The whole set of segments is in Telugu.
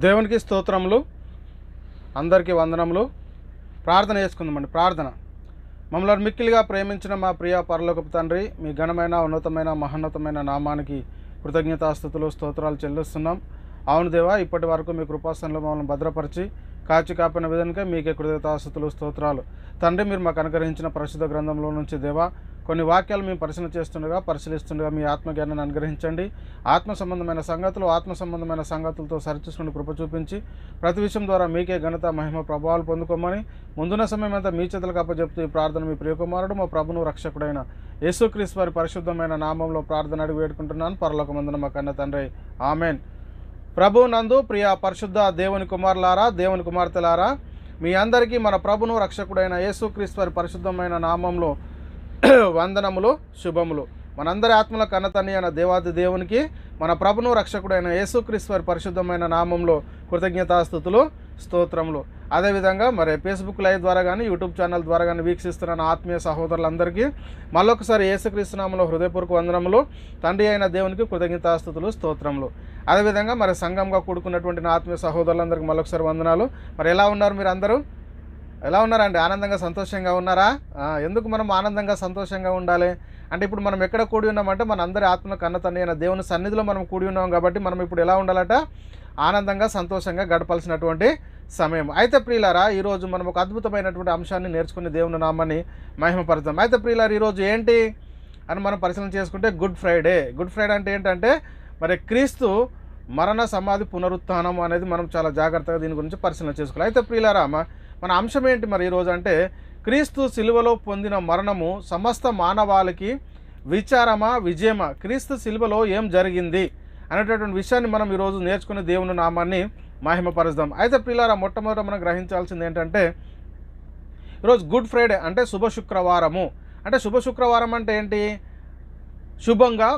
దేవునికి స్తోత్రములు, అందరికీ వందనములు. ప్రార్థన చేసుకుందామండి. ప్రార్థన. మమ్మల్ని మిక్కిలిగా ప్రేమించిన మా ప్రియ పరలోకపు తండ్రి, మీ ఘనమైన ఉన్నతమైన మహోన్నతమైన నామానికి కృతజ్ఞతాస్తుతులు స్తోత్రాలు చెల్లిస్తున్నాం. అవును దేవా, ఇప్పటి వరకు మీ కృపాసనలో మమ్మల్ని భద్రపరిచి కాచి కాపిన విధంగా మీకే కృతజ్ఞతాస్తుతులు స్తోత్రాలు. తండ్రి, మీరు మాకు అనుగ్రహించిన పరిశుద్ధ గ్రంథంలో నుంచి దేవా కొన్ని వాక్యాలు మేము పరిశీలిస్తుండగా మీ ఆత్మజ్ఞానాన్ని అనుగ్రహించండి. ఆత్మ సంబంధమైన సంగతులతో సరిచూసుకుని కృప చూపించి ప్రతి విషయం ద్వారా మీకే ఘనత మహిమ ప్రభావాలు పొందుకోమని ముందున్న సమయం అంతా మీ చేతులకు అప్పచెప్తూ ఈ ప్రార్థన మీ ప్రియకుమారుడు మా ప్రభును రక్షకుడైన యేసుక్రీస్తు వారి పరిశుద్ధమైన నామంలో ప్రార్థన అడిగి వేడుకుంటున్నాను. పరలోకమందున మా కన్న తండ్రి, ఆమెన్. ప్రభు నందు ప్రియ పరిశుద్ధ దేవుని కుమారులారా, దేవుని కుమార్తెలారా, మీ అందరికీ మన ప్రభును రక్షకుడైన యేసుక్రీస్తు వారి పరిశుద్ధమైన నామంలో వందనములు, శుభములు. మనందరి ఆత్మల కన్నతని అయిన దేవాది దేవునికి, మన ప్రభును రక్షకుడైన యేసుక్రీస్తు వారి పరిశుద్ధమైన నామంలో కృతజ్ఞతాస్తుతులు, స్తోత్రములు. అదేవిధంగా మరి ఫేస్బుక్ లైవ్ ద్వారా కానీ యూట్యూబ్ ఛానల్ ద్వారా కానీ వీక్షిస్తున్న ఆత్మీయ సహోదరులందరికీ మళ్ళొకసారి యేసుక్రీస్తు నామంలో హృదయపూర్వక వందనములు. తండ్రి అయిన దేవునికి కృతజ్ఞతాస్తుతులు, స్తోత్రములు. అదేవిధంగా మరి సంఘంగా కూడుకున్నటువంటి నా ఆత్మీయ సహోదరులందరికీ మళ్ళొకసారి వందనాలు. మరి ఎలా ఉన్నారు మీరు అందరూ? ఎలా ఉన్నారండి? ఆనందంగా సంతోషంగా ఉన్నారా? ఎందుకు మనం ఆనందంగా సంతోషంగా ఉండాలి అంటే, ఇప్పుడు మనం ఎక్కడ కూడి ఉన్నామంటే మన అందరి ఆత్మ కన్నతండ్రి అయిన దేవుని సన్నిధిలో మనం కూడి ఉన్నాం కాబట్టి మనం ఇప్పుడు ఎలా ఉండాలట? ఆనందంగా సంతోషంగా గడపాల్సినటువంటి సమయం. అయితే ప్రియులారా, ఈరోజు మనం ఒక అద్భుతమైనటువంటి అంశాన్ని నేర్చుకుని దేవుని నామాన్ని మహిమపరుద్దాం. అయితే ప్రియులారా, ఈరోజు ఏంటి అని మనం పరిశీలన చేసుకుంటే గుడ్ ఫ్రైడే. గుడ్ ఫ్రైడే అంటే ఏంటంటే మరి క్రీస్తు మరణ సమాధి పునరుత్థానం అనేది మనం చాలా జాగ్రత్తగా దీని గురించి పరిశీలన చేసుకోవాలి. అయితే ప్రియులారా, మన అంశం ఏంటి మరి ఈరోజు అంటే, క్రీస్తు సిలువలో పొందిన మరణము సమస్త మానవాళికి విచారమా విజయమా, క్రీస్తు సిలువలో ఏం జరిగింది అనేటటువంటి విషయాన్ని మనం ఈరోజు నేర్చుకుని దేవుని నామాన్ని మహిమపరుద్దాం. అయితే ప్రియులారా, మొట్టమొదట మనం గ్రహించాల్సింది ఏంటంటే, ఈరోజు గుడ్ ఫ్రైడే అంటే శుభ శుక్రవారము. అంటే శుభ శుక్రవారం అంటే ఏంటి? శుభంగా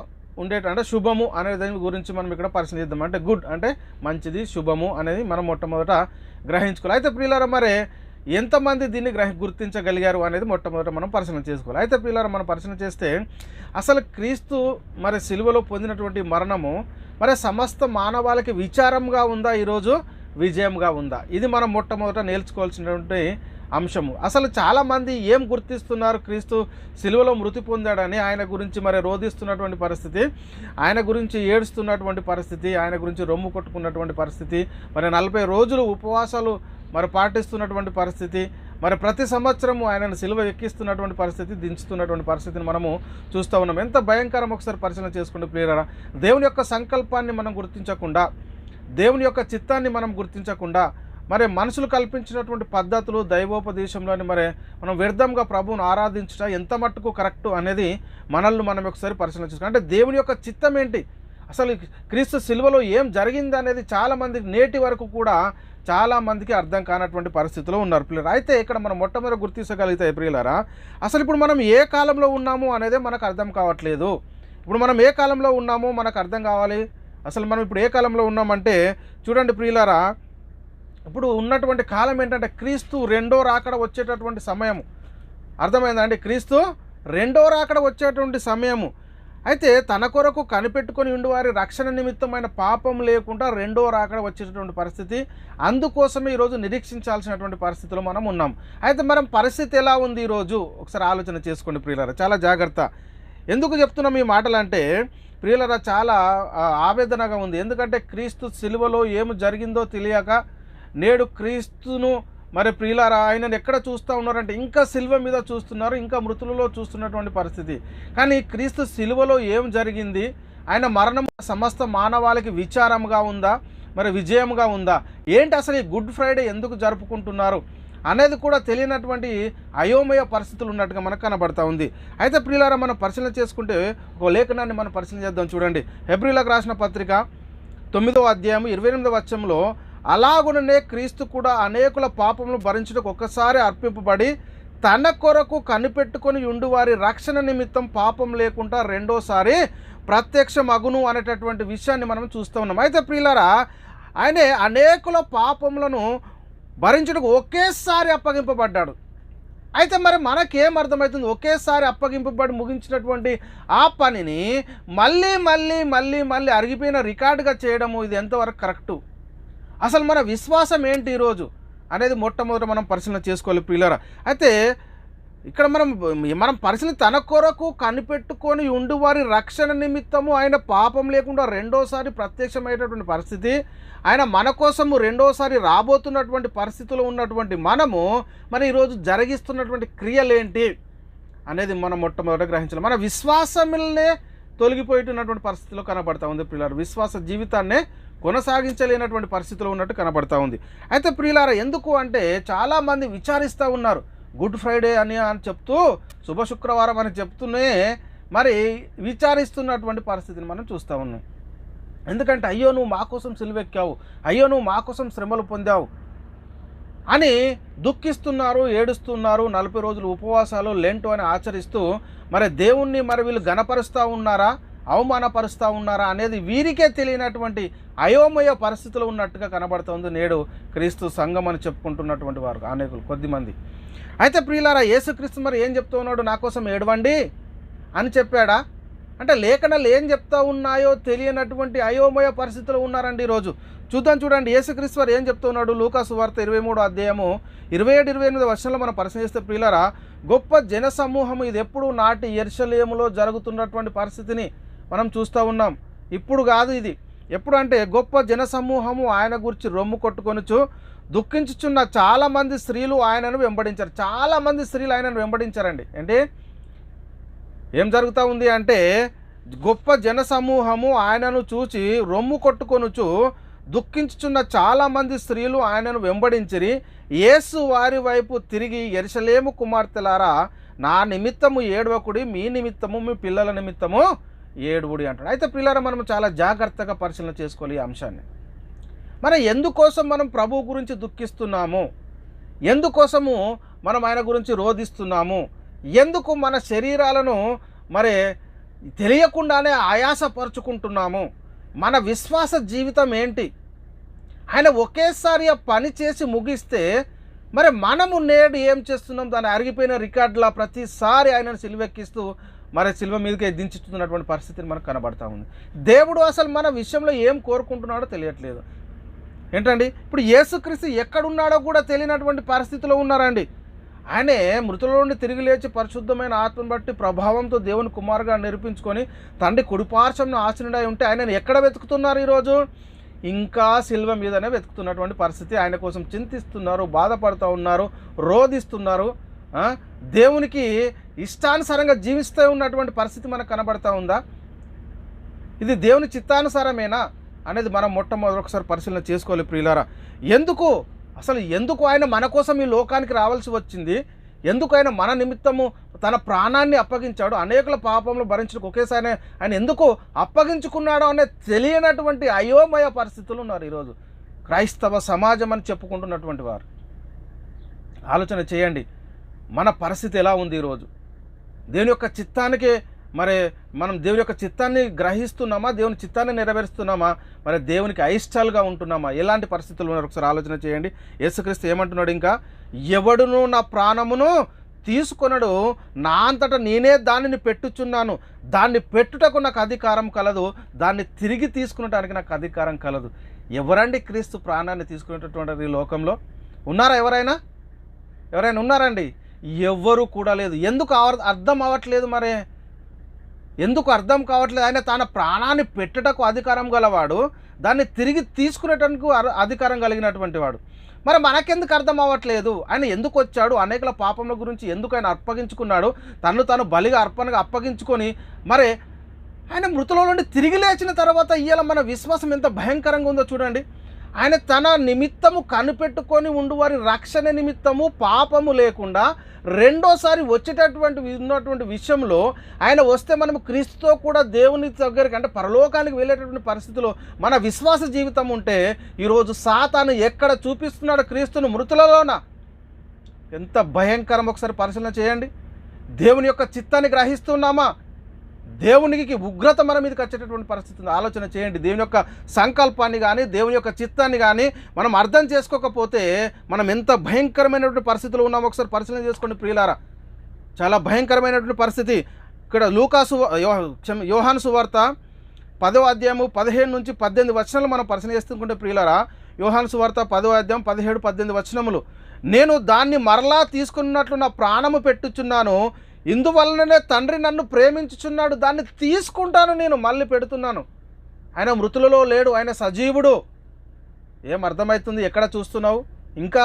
అంటే శుభము అనే దాని గురించి మనం ఇక్కడ పరిశీలిద్దాం. అంటే గుడ్ అంటే మంచిది, శుభము అనేది మనం మొట్టమొదట గ్రహించుకోవాలి. అయితే ప్రియులారా, మరి ఎంతమంది దీన్ని గుర్తించగలిగారు అనేది మొట్టమొదట మనం పరిశీలన చేసుకోవాలి. అయితే ప్రియులారా, మనం పరిశీలన చేస్తే అసలు క్రీస్తు మరి సిలువలో పొందినటువంటి మరణము మరి సమస్త మానవాళికి విచారంగా ఉందా, ఈరోజు విజయంగా ఉందా? ఇది మనం మొట్టమొదట నేర్చుకోవాల్సినటువంటి అంశము. అసలు చాలామంది ఏం గుర్తిస్తున్నారు? క్రీస్తు సిలువలో మృతి పొందాడని ఆయన గురించి మరి రోధిస్తున్నటువంటి పరిస్థితి, ఆయన గురించి ఏడుస్తున్నటువంటి పరిస్థితి, ఆయన గురించి రొమ్ము కొట్టుకున్నటువంటి పరిస్థితి, మరి 40 రోజులు ఉపవాసాలు మరి పాటిస్తున్నటువంటి పరిస్థితి, మరి ప్రతి సంవత్సరము ఆయనను సిలువ ఎక్కిస్తున్నటువంటి పరిస్థితి, దించుతున్నటువంటి పరిస్థితిని మనము చూస్తూ ఉన్నాం. ఎంత భయంకరం ఒకసారి పరిశీలన చేసుకుంటే ప్రియులారా, దేవుని యొక్క సంకల్పాన్ని మనం గుర్తించకుండా, దేవుని యొక్క చిత్తాన్ని మనం గుర్తించకుండా, మరి మనుషులు కల్పించినటువంటి పద్ధతులు దైవోపదేశంలోని మరి మనం వ్యర్థంగా ప్రభువును ఆరాధించడం ఎంత మట్టుకు కరెక్టు అనేది మనల్ని మనం ఒకసారి పరిశీలన చేసుకోవాలి. అంటే దేవుని యొక్క చిత్తం ఏంటి, అసలు క్రీస్తు సిలువలో ఏం జరిగింది అనేది చాలామంది నేటి వరకు కూడా చాలామందికి అర్థం కానటువంటి పరిస్థితిలో ఉన్నారు ప్రియులారా. అయితే ఇక్కడ మనం మొట్టమొదటి గుర్తించగలిగితే ప్రియులారా, అసలు ఇప్పుడు మనం ఏ కాలంలో ఉన్నాము అనేదే మనకు అర్థం కావట్లేదు. ఇప్పుడు మనం ఏ కాలంలో ఉన్నామో మనకు అర్థం కావాలి. అసలు మనం ఇప్పుడు ఏ కాలంలో ఉన్నామంటే చూడండి ప్రియులారా, ఇప్పుడు ఉన్నటువంటి కాలం ఏంటంటే క్రీస్తు రెండో రాకడ వచ్చేటటువంటి సమయము. అర్థమైందా అండి? క్రీస్తు రెండో రాకడ వచ్చేటువంటి సమయము. అయితే తన కొరకు కనిపెట్టుకొని ఉండివారి రక్షణ నిమిత్తమైన పాపం లేకుండా రెండో రాకడ వచ్చేటటువంటి పరిస్థితి, అందుకోసమే ఈరోజు నిరీక్షించాల్సినటువంటి పరిస్థితిలో మనం ఉన్నాం. అయితే మనం పరిస్థితి ఎలా ఉంది ఈరోజు ఒకసారి ఆలోచన చేసుకోండి ప్రియులారా, చాలా జాగ్రత్త. ఎందుకు చెప్తున్నాం ఈ మాటలు అంటే ప్రియులారా, చాలా ఆవేదనగా ఉంది. ఎందుకంటే క్రీస్తు సిలువలో ఏమి జరిగిందో తెలియక నేడు క్రీస్తును మరి ప్రియులారా ఆయనను ఎక్కడ చూస్తూ ఉన్నారంటే ఇంకా సిలువ మీద చూస్తున్నారు, ఇంకా మృతులలో చూస్తున్నటువంటి పరిస్థితి. కానీ క్రీస్తు సిలువలో ఏం జరిగింది, ఆయన మరణం సమస్త మానవాళికి విచారంగా ఉందా, మరి విజయంగా ఉందా, ఏంటి అసలు ఈ గుడ్ ఫ్రైడే ఎందుకు జరుపుకుంటున్నారు అనేది కూడా తెలియనటువంటి అయోమయ పరిస్థితులు ఉన్నట్టుగా మనకు కనబడతా ఉంది. అయితే ప్రియులారా, మనం పరిశీలన చేసుకుంటే ఒక లేఖనాన్ని మనం పరిశీలన చేద్దాం. చూడండి, హెబ్రీయులకు రాసిన పత్రిక 9వ అధ్యాయం 28వ వచనంలో, అలాగుననే క్రీస్తు కూడా అనేకుల పాపములు భరించుటకు ఒక్కసారి అర్పింపబడి తన కొరకు కనిపెట్టుకొని ఉండువారి రక్షణ నిమిత్తం పాపం లేకుండా రెండోసారి ప్రత్యక్షమగును అనేటటువంటి విషయాన్ని మనం చూస్తూ ఉన్నాం. అయితే ప్రియులారా, ఆయనే అనేకుల పాపములను భరించుటకు ఒకేసారి అప్పగింపబడ్డాడు. అయితే మరి మనకేం అర్థమవుతుంది? ఒకేసారి అప్పగింపబడి ముగించినటువంటి ఆ పనిని మళ్ళీ మళ్ళీ మళ్ళీ మళ్ళీ అరిగిపోయిన రికార్డుగా చేయడము ఇది ఎంతవరకు కరెక్టు? అసలు మన విశ్వాసం ఏంటి ఈరోజు అనేది మొట్టమొదట మనం పరిశీలన చేసుకోవాలి ప్రియులారా. అయితే ఇక్కడ మనం పరిశీలన తన కొరకు కనిపెట్టుకొని ఉండి వారి రక్షణ నిమిత్తము ఆయన పాపం లేకుండా రెండోసారి ప్రత్యక్షమైనటువంటి పరిస్థితి, ఆయన మన కోసము రెండోసారి రాబోతున్నటువంటి పరిస్థితిలో ఉన్నటువంటి మనము మరి ఈరోజు జరిగిస్తున్నటువంటి క్రియలేంటి అనేది మనం మొట్టమొదట గ్రహించాలి. మన విశ్వాసములనే తొలగిపోయినటువంటి పరిస్థితిలో కనబడతా ఉంది ప్రియులారా. విశ్వాస జీవితాన్నే కొనసాగించలేనటువంటి పరిస్థితిలో ఉన్నట్టు కనబడతా ఉంది. అయితే ప్రియులారా, ఎందుకు అంటే చాలామంది విచారిస్తూ ఉన్నారు. గుడ్ ఫ్రైడే అని చెప్తూ శుభ శుక్రవారం అని చెప్తూనే మరి విచారిస్తున్నటువంటి పరిస్థితిని మనం చూస్తూ ఉన్నాం. ఎందుకంటే అయ్యో నువ్వు మా కోసం సిలువెక్కావు, అయ్యో నువ్వు మా కోసం శ్రమలు పొందావు అని దుఃఖిస్తున్నారు, ఏడుస్తున్నారు. 40 రోజులు ఉపవాసాలు లెంట్ అని ఆచరిస్తూ మరి దేవుణ్ణి మరి వీళ్ళు గణపరుస్తూ ఉన్నారా, అవమానపరుస్తూ ఉన్నారా అనేది వీరికే తెలియనటువంటి అయోమయ పరిస్థితిలో ఉన్నట్టుగా కనబడుతుంది నేడు క్రీస్తు సంఘం అని చెప్పుకుంటున్నటువంటి వారు అనేకులు కొద్దిమంది. అయితే ప్రియులారా, యేసుక్రీస్తు మరి ఏం చెప్తూ ఉన్నాడు? నా కోసం ఏడవండి అని చెప్పాడా? అంటే లేఖనాలు ఏం చెప్తా ఉన్నాయో తెలియనటువంటి అయోమయ పరిస్థితిలో ఉన్నారండి ఈరోజు. చూడండి యేసుక్రీస్తు వారు ఏం చెప్తూ ఉన్నాడు. లూకా సువార్త 23వ అధ్యాయము 27-28 వర్షంలో మనం పరిశీలిస్తే ప్రియులారా, గొప్ప జన సమూహము ఇది ఎప్పుడు నాటి యెరూషలేములో జరుగుతున్నటువంటి పరిస్థితిని మనం చూస్తూ ఉన్నాం. ఇప్పుడు కాదు, ఇది ఎప్పుడు అంటే గొప్ప జన సమూహము ఆయన గురించి రొమ్ము కొట్టుకొనుచు దుఃఖించుచున్న చాలామంది స్త్రీలు ఆయనను వెంబడించారు. చాలామంది స్త్రీలు ఆయనను వెంబడించారండి. అంటే ఏం జరుగుతూ ఉంది అంటే గొప్ప జన సమూహము ఆయనను చూచి రొమ్ము కొట్టుకొనుచు దుఃఖించుచున్న చాలామంది స్త్రీలు ఆయనను వెంబడించిరి. యేసు వారి వైపు తిరిగి, యెరూషలేము కుమార్తెలారా, నా నిమిత్తము ఏడవకుడి, మీ నిమిత్తము మీ పిల్లల నిమిత్తము ఏడువుడి అంటాడు. అయితే పిల్లరా, మనం చాలా జాగ్రత్తగా పరిశీలన చేసుకోవాలి ఈ అంశాన్ని. మరి ఎందుకోసం మనం ప్రభు గురించి దుఃఖిస్తున్నాము, ఎందుకోసము మనం ఆయన గురించి రోధిస్తున్నాము, ఎందుకు మన శరీరాలను మరి తెలియకుండానే ఆయాసపరుచుకుంటున్నాము, మన విశ్వాస జీవితం ఏంటి? ఆయన ఒకేసారి ఆ పని చేసి ముగిస్తే మరి మనము నేడు ఏం చేస్తున్నాం? దాన్ని అరిగిపోయిన రికార్డులా ప్రతిసారి ఆయనను సిలువెక్కిస్తూ మరి సిలువ మీదకి దించుతున్నటువంటి పరిస్థితిని మనకు కనబడతా ఉంది. దేవుడు అసలు మన విషయంలో ఏం కోరుకుంటున్నాడో తెలియట్లేదు. ఏంటండి, ఇప్పుడు యేసుక్రీస్తు ఎక్కడున్నాడో కూడా తెలియనటువంటి పరిస్థితిలో ఉన్నారండి. ఆయనే మృతుల నుండి తిరిగి లేచి పరిశుద్ధమైన ఆత్మను బట్టి ప్రభావంతో దేవుని కుమారుగా నిరూపించుకొని తండ్రి కుడిపార్శ్వంను ఆసీనుడై ఉంటే ఆయనను ఎక్కడ వెతుకుతున్నారు ఈరోజు? ఇంకా సిల్వ మీదనే వెతుకుతున్నటువంటి పరిస్థితి. ఆయన కోసం చింతిస్తున్నారు, బాధపడుతూ ఉన్నారు, రోధిస్తున్నారు. దేవునికి ఇష్టానుసారంగా జీవిస్తూ ఉన్నటువంటి పరిస్థితి మనకు కనబడతా ఉందా? ఇది దేవుని చిత్తానుసారమేనా అనేది మనం మొట్టమొదటి ఒకసారి పరిశీలన చేసుకోవాలి ప్రియులారా. ఎందుకు ఆయన మన కోసం ఈ లోకానికి రావాల్సి వచ్చింది? ఎందుకు ఆయన మన నిమిత్తము తన ప్రాణాన్ని అప్పగించాడు? అనేకుల పాపంలో భరించడానికి ఒకేసారి ఆయన ఎందుకు అప్పగించుకున్నాడో అనే తెలియనటువంటి అయోమయ పరిస్థితులు ఉన్నారు ఈరోజు క్రైస్తవ సమాజం అని చెప్పుకుంటున్నటువంటి వారు. ఆలోచన చేయండి, మన పరిస్థితి ఎలా ఉంది ఈరోజు? దేవుని యొక్క చిత్తానికి మరి మనం దేవుని యొక్క చిత్తాన్ని గ్రహిస్తున్నామా? దేవుని చిత్తాన్ని నెరవేరుస్తున్నామా? మరి దేవునికి అయిష్టాలుగా ఉంటున్నామా? ఎలాంటి పరిస్థితులు ఉన్నారు ఒకసారి ఆలోచన చేయండి. యేసుక్రీస్తు ఏమంటున్నాడు? ఇంకా ఎవడును నా ప్రాణమును తీసుకొనడు, నా అంతటా నేనే దానిని పెట్టుచున్నాను, దాన్ని పెట్టుటకు నాకు అధికారం కలదు, దాన్ని తిరిగి తీసుకునడానికి నాకు అధికారం కలదు. ఎవరండి క్రీస్తు ప్రాణాన్ని తీసుకునేటటువంటి ఈ లోకంలో? ఉన్నారా? ఎవరైనా ఉన్నారండి? ఎవ్వరూ కూడా లేదు. ఎందుకు అర్థం అవ్వట్లేదు? మరి ఎందుకు అర్థం కావట్లేదు? ఆయన తన ప్రాణాన్ని పెట్టుటకు అధికారం గలవాడు, దాన్ని తిరిగి తీసుకునేటందుకు అధికారం కలిగినటువంటి వాడు. మరి మనకెందుకు అర్థం అవ్వట్లేదు? ఆయన ఎందుకు వచ్చాడు? అనేకల పాపముల గురించి ఎందుకు ఆయన అప్పగించుకున్నాడు? తను బలిగా అర్పణగా అప్పగించుకొని మరి ఆయన మృతుల నుండి తిరిగి లేచిన తర్వాత ఇవాళ మన విశ్వాసం ఎంత భయంకరంగా ఉందో చూడండి. ఆయన తన నిమిత్తము కనిపెట్టుకొని ఉండు వారి రక్షణ నిమిత్తము పాపము లేకుండా రెండోసారి ఉన్నటువంటి విషయంలో ఆయన వస్తే మనం క్రీస్తుతో కూడా దేవుని దగ్గరికి అంటే పరలోకానికి వెళ్ళేటటువంటి పరిస్థితిలో మన విశ్వాస జీవితం ఉంటే ఈరోజు సాతాను ఎక్కడ చూపిస్తున్నాడు క్రీస్తును? మృతులలోన. ఎంత భయంకరం ఒకసారి పరిశీలన చేయండి. దేవుని యొక్క చిత్తాన్ని గ్రహిస్తున్నామా? దేవునికి ఉగ్రత మన మీదకి వచ్చేటటువంటి పరిస్థితి ఆలోచన చేయండి. దేవుని యొక్క సంకల్పాన్ని కానీ దేవుని యొక్క చిత్తాన్ని కానీ మనం అర్థం చేసుకోకపోతే మనం ఎంత భయంకరమైనటువంటి పరిస్థితులు ఉన్నామో ఒకసారి పరిశీలన చేసుకోండి ప్రియులారా. చాలా భయంకరమైనటువంటి పరిస్థితి. ఇక్కడ యోహాను సువార్త 10వ అధ్యాయము 15 నుంచి 18 వచనాలు మనం పరిశీలన చేసుకుంటే ప్రియులారా, యోహాను సువార్త 10వ అధ్యాయం 17, 18 వచనములు. నేను దాన్ని మరలా తీసుకున్నట్లు నా ప్రాణము పెట్టుచున్నాను, ఇందువలననే తండ్రి నన్ను ప్రేమించుచున్నాడు, దాన్ని తీసుకుంటాను, నేను మళ్ళీ పెడుతున్నాను. ఆయన మృతులలో లేడు, ఆయన సజీవుడు. ఏం అర్థమవుతుంది? ఎక్కడ చూస్తున్నావు? ఇంకా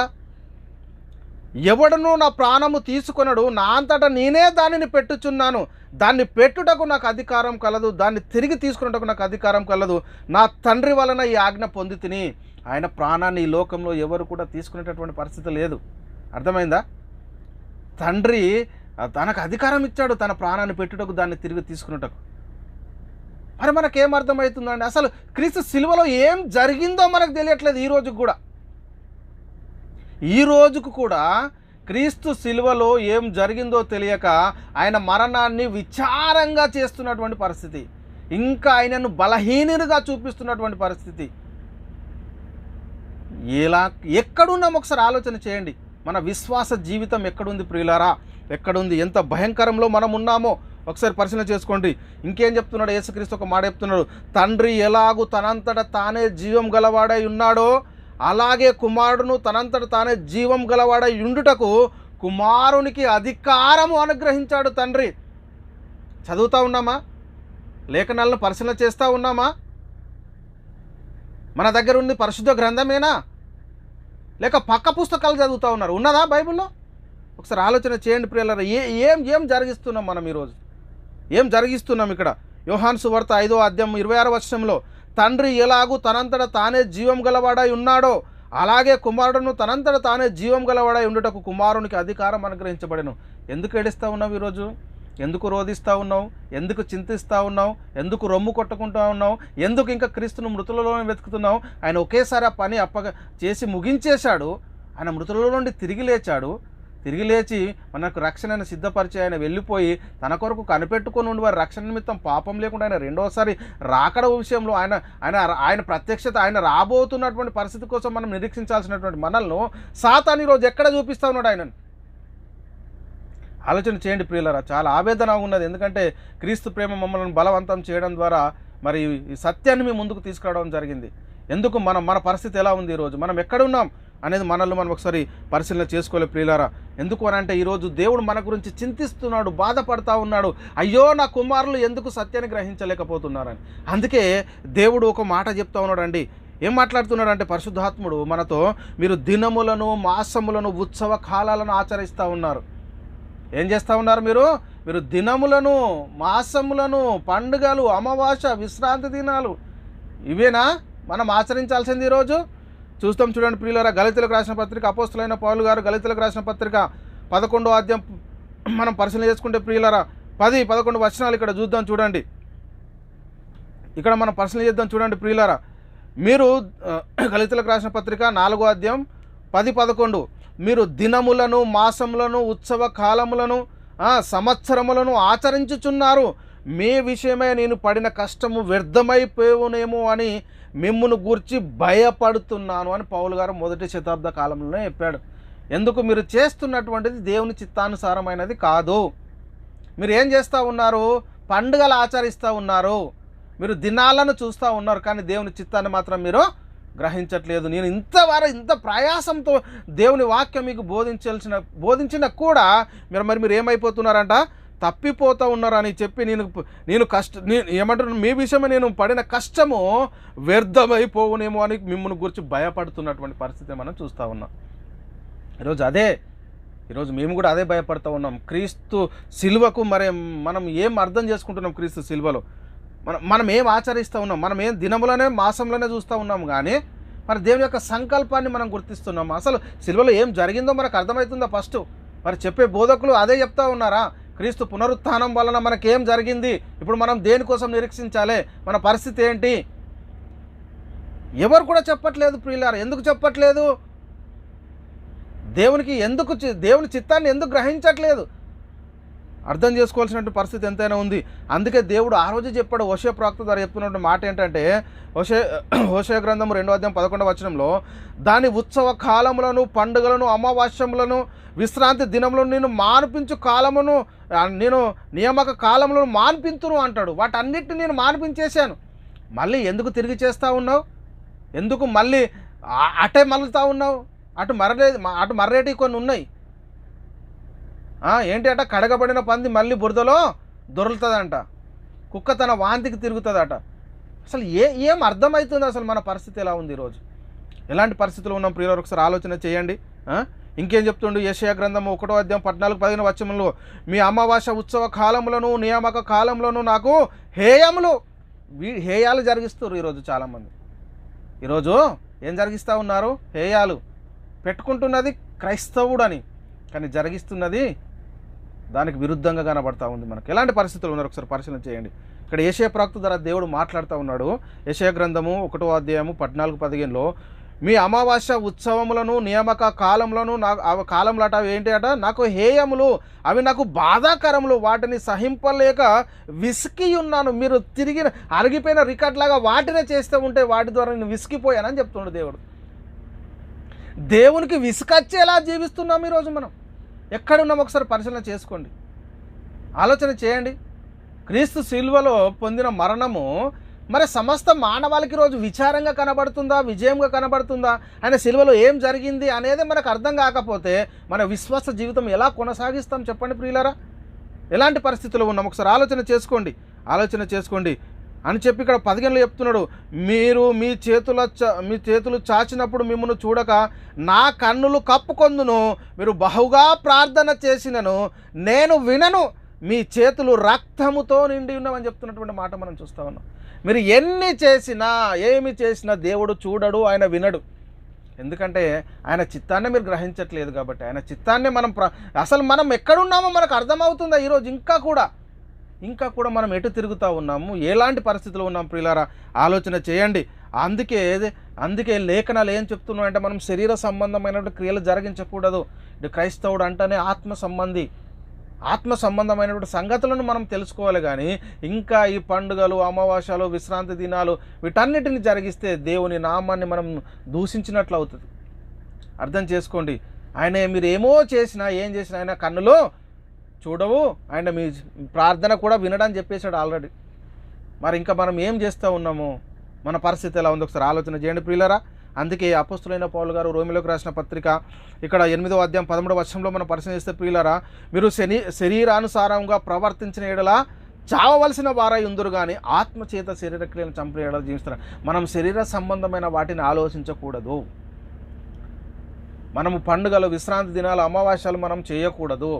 ఎవడను నా ప్రాణము తీసుకొనడు, నా అంతటా నేనే దానిని పెట్టుచున్నాను, దాన్ని పెట్టుటకు నాకు అధికారం కలదు, దాన్ని తిరిగి తీసుకున్నటకు నాకు అధికారం కలదు, నా తండ్రి వలన ఈ ఆజ్ఞ పొంది తిని. ఆయన ప్రాణాన్ని ఈ లోకంలో ఎవరు కూడా తీసుకునేటటువంటి పరిస్థితి లేదు. అర్థమైందా? తండ్రి తనకు అధికారం ఇచ్చాడు తన ప్రాణాన్ని పెట్టుటకు, దాన్ని తిరిగి తీసుకున్నటకు. మరి మనకేం అర్థమవుతుందండి? అసలు క్రీస్తు సిలువలో ఏం జరిగిందో మనకు తెలియట్లేదు ఈ రోజుకు కూడా. ఈ రోజుకు కూడా క్రీస్తు సిలువలో ఏం జరిగిందో తెలియక ఆయన మరణాన్ని విచారంగా చేస్తున్నటువంటి పరిస్థితి, ఇంకా ఆయనను బలహీనుడిగా చూపిస్తున్నటువంటి పరిస్థితి. ఎక్కడున్నాం ఒకసారి ఆలోచన చేయండి. మన విశ్వాస జీవితం ఎక్కడుంది ప్రియులారా? ఎక్కడుంది? ఎంత భయంకరంలో మనం ఉన్నామో ఒకసారి పరిశీలన చేసుకోండి. ఇంకేం చెప్తున్నాడు యేసుక్రీస్తు? ఒక మాట చెప్తున్నాడు, తండ్రి ఎలాగూ తనంతట తానే జీవం గలవాడై ఉన్నాడో అలాగే కుమారుడును తనంతట తానే జీవం గలవాడై ఉండుటకు కుమారునికి అధికారము అనుగ్రహించాడు తండ్రి. చదువుతూ ఉన్నామా? లేఖనాలను పరిశీలన చేస్తూ ఉన్నామా? మన దగ్గర ఉంది పరిశుద్ధ గ్రంథమేనా, లేక పక్క పుస్తకాలు చదువుతూ ఉన్నారు? ఉన్నదా బైబిల్లో? ఒకసారి ఆలోచన చేయండి ప్రియులారా. ఏం జరిగిస్తున్నాం మనం ఈరోజు? ఏం జరిగిస్తున్నాం ఇక్కడ? యోహాను సువార్త 5వ అధ్యాయం 26వ వచనంలో, తండ్రి ఎలాగూ తనంతట తానే జీవం గలవాడై ఉన్నాడో అలాగే కుమారుడును తనంతట తానే జీవం గలవాడై ఉండుటకు కుమారునికి అధికారం అనుగ్రహించబడెను. ఎందుకు ఏడుస్తూ ఉన్నావు ఈరోజు? ఎందుకు రోధిస్తూ ఉన్నావు? ఎందుకు చింతిస్తూ ఉన్నావు? ఎందుకు రొమ్ము కొట్టుకుంటూ ఉన్నావు? ఎందుకు ఇంకా క్రీస్తును మృతులలోనే వెతుకుతున్నావు? ఆయన ఒకేసారి ఆ పని చేసి ముగించేశాడు. ఆయన మృతులలో నుండి తిరిగి లేచాడు. తిరిగి లేచి మనకు రక్షణను సిద్ధపరిచి ఆయన వెళ్ళిపోయి తన కొరకు కనిపెట్టుకొని ఉండి వారి రక్షణ నిమిత్తం పాపం లేకుండా ఆయన రెండోసారి రాకడ విషయంలో ఆయన ప్రత్యక్షత, ఆయన రాబోతున్నటువంటి పరిస్థితి కోసం మనం నిరీక్షించాల్సినటువంటి మనల్ని సాతాను ఈరోజు ఎక్కడ చూపిస్తూ ఉన్నాడు ఆయనను? ఆలోచన చేయండి ప్రియులారా. చాలా ఆవేదన ఉన్నది. ఎందుకంటే క్రీస్తు ప్రేమ మమ్మల్ని బలవంతం చేయడం ద్వారా మరి ఈ సత్యాన్ని మీ ముందుకు తీసుకురావడం జరిగింది. ఎందుకు మన పరిస్థితి ఎలా ఉంది ఈరోజు, మనం ఎక్కడున్నాం అనేది మనల్ని మనం ఒకసారి పరిశీలన చేసుకోలే ప్రియులారా. ఎందుకు అని అంటే ఈరోజు దేవుడు మన గురించి చింతిస్తున్నాడు, బాధపడతా ఉన్నాడు. అయ్యో నా కుమారులు ఎందుకు సత్యాన్ని గ్రహించలేకపోతున్నారని. అందుకే దేవుడు ఒక మాట చెప్తా ఉన్నాడండి. ఏం మాట్లాడుతున్నాడు అంటే పరిశుద్ధాత్ముడు మనతో, మీరు దినములను, మాసములను, ఉత్సవ కాలాలను ఆచరిస్తూ ఉన్నారు. ఏం చేస్తూ ఉన్నారు మీరు దినములను, మాసములను, పండుగలు, అమావాస్య, విశ్రాంతి దినాలు, ఇవేనా మనం ఆచరించాల్సింది ఈరోజు? చూస్తాం చూడండి ప్రియులారా. గళితులకు రాసిన పత్రిక, అపోస్తులైన పౌలు గారు గళితులకు రాసిన పత్రిక 11వ అధ్యాయం మనం పరిశీలన చేసుకుంటే ప్రియులారా 10-11 వచనాలు ఇక్కడ చూద్దాం చూడండి. ఇక్కడ మనం పరిశీలన చేద్దాం చూడండి ప్రియులారా. మీరు గళితులకు రాసిన పత్రిక 4వ అధ్యాయం 10-11, మీరు దినములను, మాసములను, ఉత్సవ కాలములను, సంవత్సరములను ఆచరించుచున్నారు. మీ విషయమై నేను పడిన కష్టము వ్యర్థమైపోవునేమో అని మిమ్మును గూర్చి భయపడుతున్నాను అని పౌలు గారు 1వ శతాబ్ద కాలంలోనే చెప్పాడు. ఎందుకు? మీరు చేస్తున్నటువంటిది దేవుని చిత్తానుసారమైనది కాదు. మీరు ఏం చేస్తూ ఉన్నారు? పండుగలు ఆచరిస్తూ ఉన్నారు, మీరు దినాలను చూస్తూ ఉన్నారు, కానీ దేవుని చిత్తాన్ని మాత్రం మీరు గ్రహించట్లేదు. నేను ఇంత ప్రయాసంతో దేవుని వాక్యం మీకు బోధించిన కూడా మీరు ఏమైపోతున్నారంట? తప్పిపోతూ ఉన్నారని చెప్పి ఏమంటారు, మీ విషయమే నేను పడిన కష్టము వ్యర్థమైపోవునేమో అని మిమ్మల్ని గురించి భయపడుతున్నటువంటి పరిస్థితి మనం చూస్తూ ఉన్నాం. ఈరోజు మేము కూడా అదే భయపడుతూ ఉన్నాం. క్రీస్తు సిలువకు మనం ఏం అర్థం చేసుకుంటున్నాం? క్రీస్తు సిలువలో మనం ఏం ఆచరిస్తూ ఉన్నాం? మనం ఏం దినములనే, మాసంలోనే చూస్తూ ఉన్నాం, కానీ మరి దేవుని యొక్క సంకల్పాన్ని మనం గుర్తిస్తున్నాం? అసలు సిలువలో ఏం జరిగిందో మనకు అర్థమవుతుందా? ఫస్ట్ మరి చెప్పే బోధకులు అదే చెప్తా ఉన్నారా? క్రీస్తు పునరుత్థానం వలన మనకేం జరిగింది, ఇప్పుడు మనం దేనికోసం నిరీక్షించాలి, మన పరిస్థితి ఏంటి? ఎవరు కూడా చెప్పట్లేదు ప్రియులారా. ఎందుకు చెప్పట్లేదు? దేవుని చిత్తాన్ని ఎందుకు గ్రహించట్లేదు? అర్థం చేసుకోవాల్సినటువంటి పరిస్థితి ఎంతైనా ఉంది. అందుకే దేవుడు ఆ రోజు చెప్పాడు, హోషేయ ప్రవక్త ద్వారా చెప్తున్నటువంటి మాట ఏంటంటే, హోషేయ గ్రంథం 2వ అధ్యాయం 11వ వచనంలో, దాని ఉత్సవ కాలములను, పండుగలను, అమావాస్యములను, విశ్రాంతి దినములను నేను మాన్పించు కాలమును, నేను నియామక కాలములను మాన్పించును అంటాడు. వాటన్నిటిని నేను మాన్పించేశాను. మళ్ళీ ఎందుకు తిరిగి చేస్తూ ఉన్నావు? ఎందుకు మళ్ళీ అటే మళ్ళుతా ఉన్నావు. అటు మర్రేటి కొన్ని ఉన్నాయి. ఏంటి అట, కడగబడిన పంది మళ్ళీ బురదలో దొరుకుతుందంట, కుక్క తన వాంతికి తిరుగుతుందట. అసలు ఏం అర్థమవుతుంది? అసలు మన పరిస్థితి ఎలా ఉంది ఈరోజు? ఎలాంటి పరిస్థితులు ఉన్నాం ప్రియులారా? ఒకసారి ఆలోచన చేయండి. ఇంకేం చెప్తుండు యెషయా గ్రంథము 1:14-15 వచనంలో, మీ అమావాస్య ఉత్సవ కాలములను నియామక కాలంలోను నాకు హేయాలు జరిగిస్తారు ఈరోజు చాలామంది. ఈరోజు ఏం జరిగిస్తూ ఉన్నారు? హేయాలు. పెట్టుకుంటున్నది క్రైస్తవుడని, కానీ జరిగిస్తున్నది దానికి విరుద్ధంగా కనబడతా ఉంది మనకు. ఎలాంటి పరిస్థితులు ఉన్నారు ఒకసారి పరిశీలన చేయండి. ఇక్కడ యెషయా ప్రవక్త ద్వారా దేవుడు మాట్లాడుతూ ఉన్నాడు. యెషయా గ్రంథము 1:14-15లో, మీ అమావాస్య ఉత్సవములను నియామక కాలంలోను కాలంలో అట ఏంటి అట, నాకు హేయములు, అవి నాకు బాధాకరములు, వాటిని సహింపలేక విసికి ఉన్నాను. మీరు తిరిగి అరిగిపోయిన రికార్డ్ లాగా వాటినే చేస్తూ ఉంటే వాటి ద్వారా నేను విసిగిపోయానని చెప్తున్నాడు దేవుడు. దేవునికి విసుకొచ్చేలా జీవిస్తున్నాం ఈరోజు మనం. ఎక్కడున్నాం ఒకసారి పరిశీలన చేసుకోండి, ఆలోచన చేయండి. క్రీస్తు శిలువలో పొందిన మరణము మరి సమస్త మానవాళికి రోజు విచారంగా కనబడుతుందా, విజయంగా కనబడుతుందా? ఆయన శిలువలో ఏం జరిగింది అనేది మనకు అర్థం కాకపోతే మన విశ్వాస జీవితం ఎలా కొనసాగిస్తాం చెప్పండి ప్రియులారా? ఎలాంటి పరిస్థితుల్లో ఉన్నాం ఒకసారి ఆలోచన చేసుకోండి అని చెప్పి ఇక్కడ 15లో చెప్తున్నాడు, మీరు మీ చేతులు చాచినప్పుడు మిమ్మల్ని చూడక నా కన్నులు కప్పుకొందును, మీరు బహుగా ప్రార్థన చేసినను నేను వినను, మీ చేతులు రక్తముతో నిండి ఉన్నామని చెప్తున్నటువంటి మాట మనం చూస్తూ ఉన్నాం. మీరు ఏమి చేసినా దేవుడు చూడడు, ఆయన వినడు. ఎందుకంటే ఆయన చిత్తాన్ని మీరు గ్రహించట్లేదు కాబట్టి. ఆయన చిత్తాన్ని అసలు మనం ఎక్కడున్నామో మనకు అర్థమవుతుందా ఈరోజు? ఇంకా కూడా మనం ఎటు తిరుగుతూ ఉన్నాము, ఎలాంటి పరిస్థితులు ఉన్నాం ప్రియులారా? ఆలోచన చేయండి. అందుకే లేఖనాలు ఏం చెప్తున్నావు అంటే, మనం శరీర సంబంధమైనటువంటి క్రియలు జరిగించకూడదు. ఇటు క్రైస్తవుడు అంటేనే ఆత్మ సంబంధమైనటువంటి సంగతులను మనం తెలుసుకోవాలి. కానీ ఇంకా ఈ పండుగలు, అమావాస్యలు, విశ్రాంతి దినాలు వీటన్నిటిని జరిగిస్తే దేవుని నామాన్ని మనం దూషించినట్లు అవుతుంది. అర్థం చేసుకోండి. మీరు ఏం చేసినా ఆయన కన్నులో చూడవు, ఆయన మీ ప్రార్థన కూడా వినడని చెప్పేశాడు ఆల్రెడీ. మరి ఇంకా మనం ఏం చేస్తూ ఉన్నాము? మన పరిస్థితి ఎలా ఉంది ఒకసారి ఆలోచన చేయండి ప్రియులారా. అందుకే అపోస్తులైన పౌలు గారు రోమిలోకి రాసిన పత్రిక ఇక్కడ 8వ అధ్యాయం 13వ వచనంలో మనం పరిశీలిస్తే, ప్రియులారా, మీరు శరీరానుసారంగా ప్రవర్తించిన ఎడల చావవలసిన వారై ఉందరు, కానీ ఆత్మచేత శరీర క్రియలను చంపే ఎడల జీవిస్తున్నారు. మనం శరీర సంబంధమైన వాటిని ఆలోచించకూడదు. మనము పండుగలు, విశ్రాంతి దినాలు, అమావాస్యలు మనం చేయకూడదు.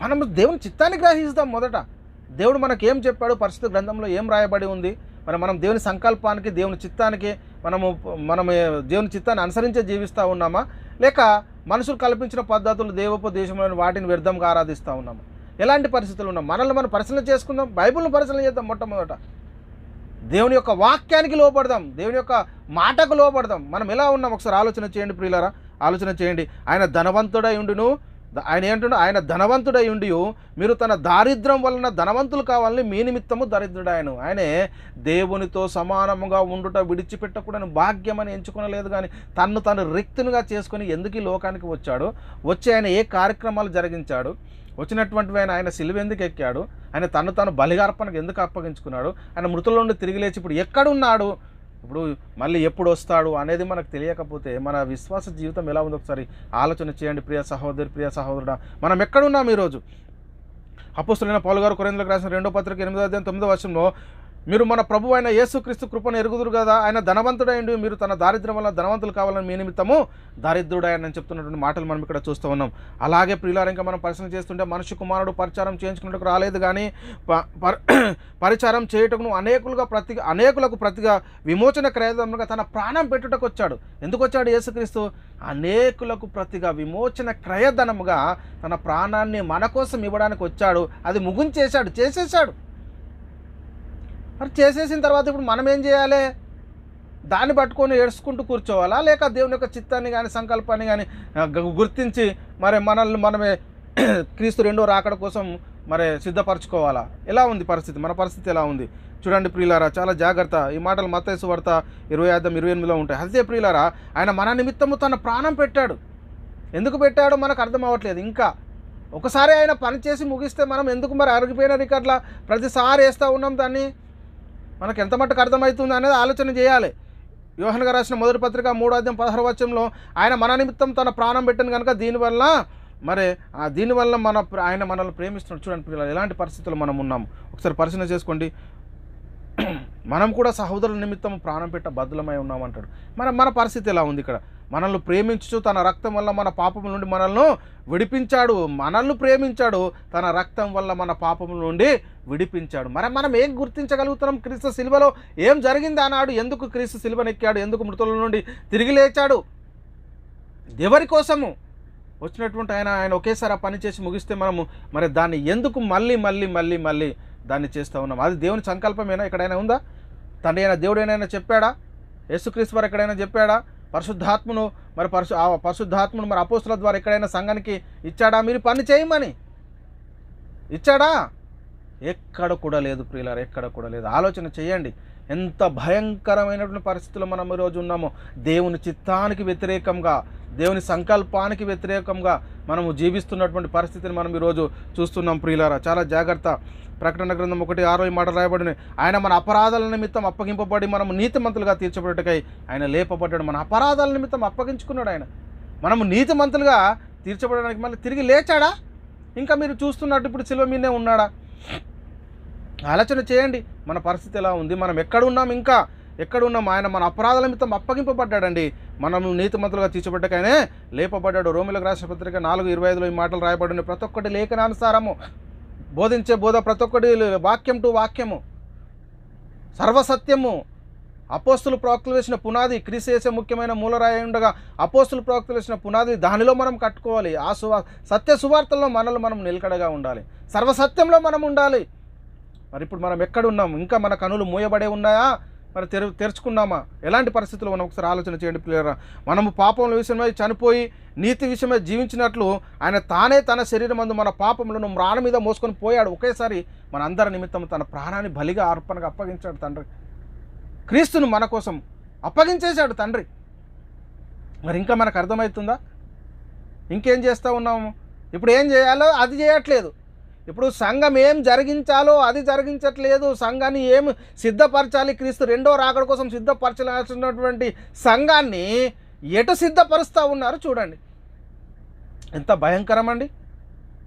మనం దేవుని చిత్తాన్ని గ్రహిస్తాం. మొదట దేవుడు మనకేం చెప్పాడు, పరిశుద్ధ గ్రంథంలో ఏం రాయబడి ఉంది, మనం దేవుని సంకల్పానికి, దేవుని చిత్తానికి మనం దేవుని చిత్తాన్ని అనుసరించే జీవిస్తూ ఉన్నామా, లేక మనుషులు కల్పించిన పద్ధతులు, దేవోపదేశంలోని వాటిని వ్యర్థంగా ఆరాధిస్తూ ఉన్నామా? ఎలాంటి పరిస్థితులు ఉన్నాం? మనల్ని మనం పరిశీలన చేసుకుందాం. బైబిల్ని పరిశీలన చేద్దాం. మొట్టమొదట దేవుని యొక్క వాక్యానికి లోపడదాం, దేవుని యొక్క మాటకు లోపడదాం. మనం ఎలా ఉన్నాం ఒకసారి ఆలోచన చేయండి ప్రియులారా. ఆలోచన చేయండి. ఆయన ధనవంతుడై ఉండును, ఆయన ధనవంతుడై ఉండి మీరు తన దారిద్ర్యం వలన ధనవంతులు కావాలని మీ నిమిత్తము దరిద్రుడాయను. ఆయనే దేవునితో సమానముగా ఉండుట విడిచిపెట్టకూడని భాగ్యం అని ఎంచుకోలేదు, కానీ తను రిక్తునిగా చేసుకొని ఎందుకు ఈ లోకానికి వచ్చి ఆయన ఏ కార్యక్రమాలు జరిగించాడు, వచ్చినటువంటివి ఆయన సిలువ ఎందుకు ఎక్కాడు, ఆయన తను బలిగార్పణకు ఎందుకు అప్పగించుకున్నాడు, ఆయన మృతుల నుండి తిరిగి లేచి ఇప్పుడు ఎక్కడున్నాడు, ఇప్పుడు మళ్ళీ ఎప్పుడు వస్తాడు అనేది మనకు తెలియకపోతే మన విశ్వాస జీవితం ఎలా ఉందో ఒకసారి ఆలోచన చేయండి ప్రియ సహోదరి, ప్రియ సహోదరుడా. మనం ఎక్కడున్నాం ఈరోజు? అపోస్తలుడైన పౌలు గారు కొరింథీయులకు రాసిన 2వ పత్రిక 8వ అధ్యాయం 9వ వచనంలో, మీరు మన ప్రభు అయిన యేసుక్రీస్తు కృపను ఎరుగుదురు కదా, ఆయన ధనవంతుడైండు, మీరు తన దారిద్ర్యం వల్ల ధనవంతులు కావాలని మీ నిమిత్తము దారిద్రుడాయని చెప్తున్నటువంటి మాటలు మనం ఇక్కడ చూస్తూ ఉన్నాం. అలాగే ప్రియులారా, ఇంకా మనం పరిశీలన చేస్తుంటే, మనిషి కుమారుడు పరిచారం చేయించుకున్నట్టుకు రాలేదు, కానీ పరిచారం చేయుటకును అనేకులకు ప్రతిగా విమోచన క్రయధనముగా తన ప్రాణం పెట్టుటకు వచ్చాడు. ఎందుకు వచ్చాడు యేసుక్రీస్తు? అనేకులకు ప్రతిగా విమోచన క్రయధనముగా తన ప్రాణాన్ని మన కోసం ఇవ్వడానికి వచ్చాడు. అది చేసేసాడు. మరి చేసేసిన తర్వాత ఇప్పుడు మనం ఏం చేయాలి? దాన్ని పట్టుకొని ఏడ్చుకుంటూ కూర్చోవాలా, లేక దేవుని యొక్క చిత్తాన్ని కానీ సంకల్పాన్ని కానీ గుర్తించి మనమే క్రీస్తు రెండో రాకడ కోసం సిద్ధపరచుకోవాలా? ఎలా ఉంది పరిస్థితి? మన పరిస్థితి ఎలా ఉంది చూడండి ప్రియులారా. చాలా జాగ్రత్త. ఈ మాటలు మత్తయి సువార్త 20:28లో ఉంటాయి. అదే ప్రియులారా, ఆయన మన నిమిత్తము తన ప్రాణం పెట్టాడు. ఎందుకు పెట్టాడో మనకు అర్థం అవ్వట్లేదు. ఇంకా ఒకసారి ఆయన పని చేసి ముగిస్తే మనం ఎందుకు అరిగిపోయిన రికార్డులా ప్రతిసారి వేస్తూ ఉన్నాం? దాన్ని మనకు ఎంత మట్టుకు అర్థమవుతుంది అనేది ఆలోచన చేయాలి. యోహాను గారు రాసిన మొదటి పత్రిక 3:16 వచనంలో ఆయన మన నిమిత్తం తన ప్రాణం పెట్టిన కనుక దీనివల్ల ఆయన మనల్ని ప్రేమిస్తున్నాడు. చూడండి పిల్లలు, ఎలాంటి పరిస్థితుల్లో మనం ఉన్నాము ఒకసారి పరిశీలన చేసుకోండి. మనం కూడా సహోదరుల నిమిత్తం ప్రాణం పెట్ట బద్దులమై ఉన్నామంటాడు. మన పరిస్థితి ఎలా ఉంది? ఇక్కడ మనల్ని ప్రేమించు తన రక్తం వల్ల మన పాపముల నుండి మనల్ని విడిపించాడు. మనల్ని ప్రేమించాడు, తన రక్తం వల్ల మన పాపముల నుండి విడిపించాడు. మనం ఏం గుర్తించగలుగుతున్నాం? క్రీస్తు శిలువలో ఏం జరిగింది అన్నాడు? ఎందుకు క్రీస్తు శిలువనెక్కాడు? ఎందుకు మృతుల నుండి తిరిగి లేచాడు? ఎవరి కోసము వచ్చినటువంటి ఆయన ఒకేసారి ఆ పని చేసి ముగిస్తే మనము దాన్ని ఎందుకు మళ్ళీ దాన్ని చేస్తూ ఉన్నాం? అది దేవుని సంకల్పమేనా? ఎక్కడైనా ఉందా? తండ్రి అయినా దేవుడైనా చెప్పాడా? యేసుక్రీస్తు వారు ఎక్కడైనా చెప్పాడా? పరిశుద్ధాత్మను పరిశుద్ధాత్మను అపోస్తుల ద్వారా ఎక్కడైనా సంఘానికి ఇచ్చాడా? మీరు పని చేయమని ఇచ్చాడా? ఎక్కడ కూడా లేదు ప్రియులారా, ఎక్కడ కూడా లేదు. ఆలోచన చేయండి, ఎంత భయంకరమైనటువంటి పరిస్థితుల్లో మనం ఈరోజు ఉన్నామో. దేవుని చిత్తానికి వ్యతిరేకంగా, దేవుని సంకల్పానికి వ్యతిరేకంగా మనము జీవిస్తున్నటువంటి పరిస్థితిని మనం ఈరోజు చూస్తున్నాం ప్రియులారా. చాలా జాగ్రత్త. ప్రకటన గ్రంథం 1:6 మాట రాయబడిన, ఆయన మన అపరాధాల నిమిత్తం అప్పగింపబడి మనము నీతిమంతులుగా తీర్చబడటకై ఆయన లేపబడ్డాడు. మన అపరాధాల నిమిత్తం అప్పగించుకున్నాడు ఆయన. మనము నీతిమంతులుగా తీర్చబడడానికి మళ్ళీ తిరిగి లేచాడా? ఇంకా మీరు చూస్తున్నట్టు ఇప్పుడు శిలువ మీదే ఉన్నాడా? ఆలోచన చేయండి, మన పరిస్థితి ఎలా ఉంది? మనం ఎక్కడున్నాం? ఇంకా ఎక్కడున్నాం? ఆయన మన అపరాధాల నిమిత్తం అప్పగింపబడ్డాడండి. మనము నీతిమంతులుగా తీర్చబడ్డకైనా లేపబడ్డాడు. రోమిలకు రాసిన పత్రిక 4:25లో ఈ మాటలు రాయబడిన, ప్రతి ఒక్కటి లేఖనానుసారము బోధించే బోధ, ప్రతి ఒక్కటి వాక్యం టు వాక్యము, సర్వసత్యము. అపోస్తులు ప్రవక్తలు వేసిన పునాది, క్రీస్తు యేసే ముఖ్యమైన మూలరాయి ఉండగా అపోస్తులు ప్రవక్తలు వేసిన పునాది, దానిలో మనం కట్టుకోవాలి. ఆ సత్య సువార్తల్లో మనం నిలకడగా ఉండాలి, సర్వసత్యంలో మనం ఉండాలి. మరి ఇప్పుడు మనం ఎక్కడున్నాం? ఇంకా మన కనులు మూయబడే ఉన్నాయా? తెరుచుకున్నామా? ఎలాంటి పరిస్థితుల్లో మనం ఒకసారి ఆలోచన చేయండి ప్రియులారా. మనము పాపముల విషయమై చనిపోయి నీతి విషయమై జీవించినట్లు ఆయన తానే తన శరీరమందు మన పాపములను మ్రాణ మీద మోసుకొని పోయాడు. ఒకేసారి మన అందరి నిమిత్తం తన ప్రాణాన్ని బలిగా అర్పణగా అప్పగించాడు తండ్రి. క్రీస్తును మన కోసం అప్పగించేశాడు తండ్రి. మరి ఇంకా మనకు అర్థమవుతుందా? ఇంకేం చేస్తూ ఉన్నాము? ఇప్పుడు ఏం చేయాలో అది చేయట్లేదు. ఇప్పుడు సంఘం ఏం జరిగించాలో అది జరిగించట్లేదు. సంఘాన్ని ఏం సిద్ధపరచాలి, క్రీస్తు రెండో రాకడ కోసం సిద్ధపరచాల్సినటువంటి సంఘాన్ని ఎటు సిద్ధపరుస్తూ ఉన్నారు చూడండి. ఎంత భయంకరం అండి!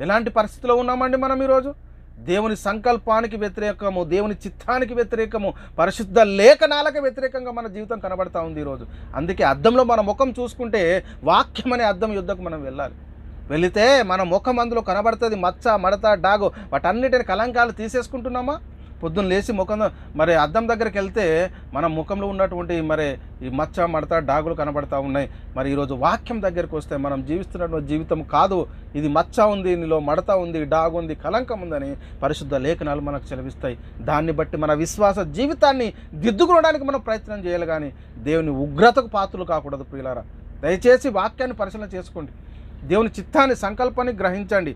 ఎలాంటి పరిస్థితిలో ఉన్నామండి మనం ఈరోజు? దేవుని సంకల్పానికి వ్యతిరేకము, దేవుని చిత్తానికి వ్యతిరేకము, పరిశుద్ధ లేఖనాలకు వ్యతిరేకంగా మన జీవితం కనబడతా ఉంది ఈరోజు. అందుకే అద్దంలో మన ముఖం చూసుకుంటే వాక్యం అనే అద్దం యుద్ధకు మనం వెళ్ళాలి. వెళితే మన ముఖం అందులో కనబడుతుంది. మచ్చ, మడత, డాగు, వాటన్నిటిని కలంకాలు తీసేసుకుంటున్నామా? పొద్దున్న లేచి ముఖం అద్దం దగ్గరికి వెళ్తే మన ముఖంలో ఉన్నటువంటి ఈ మచ్చ, మడత, డాగులు కనబడతా ఉన్నాయి. మరి ఈరోజు వాక్యం దగ్గరికి వస్తే మనం జీవిస్తున్నటువంటి జీవితం కాదు, ఇది మచ్చ ఉంది, నీలో మడత ఉంది, డాగు ఉంది, కలంకం ఉందని పరిశుద్ధ లేఖనాలు మనకు సెలవిస్తాయి. దాన్ని బట్టి మన విశ్వాస జీవితాన్ని దిద్దుకోవడానికి మనం ప్రయత్నం చేయాలి, కానీ దేవుని ఉగ్రతకు పాత్రలు కాకూడదు ప్రియులారా. దయచేసి వాక్యాన్ని పరిశీలన చేసుకోండి, దేవుని చిత్తాన్ని, సంకల్పాన్ని గ్రహించండి.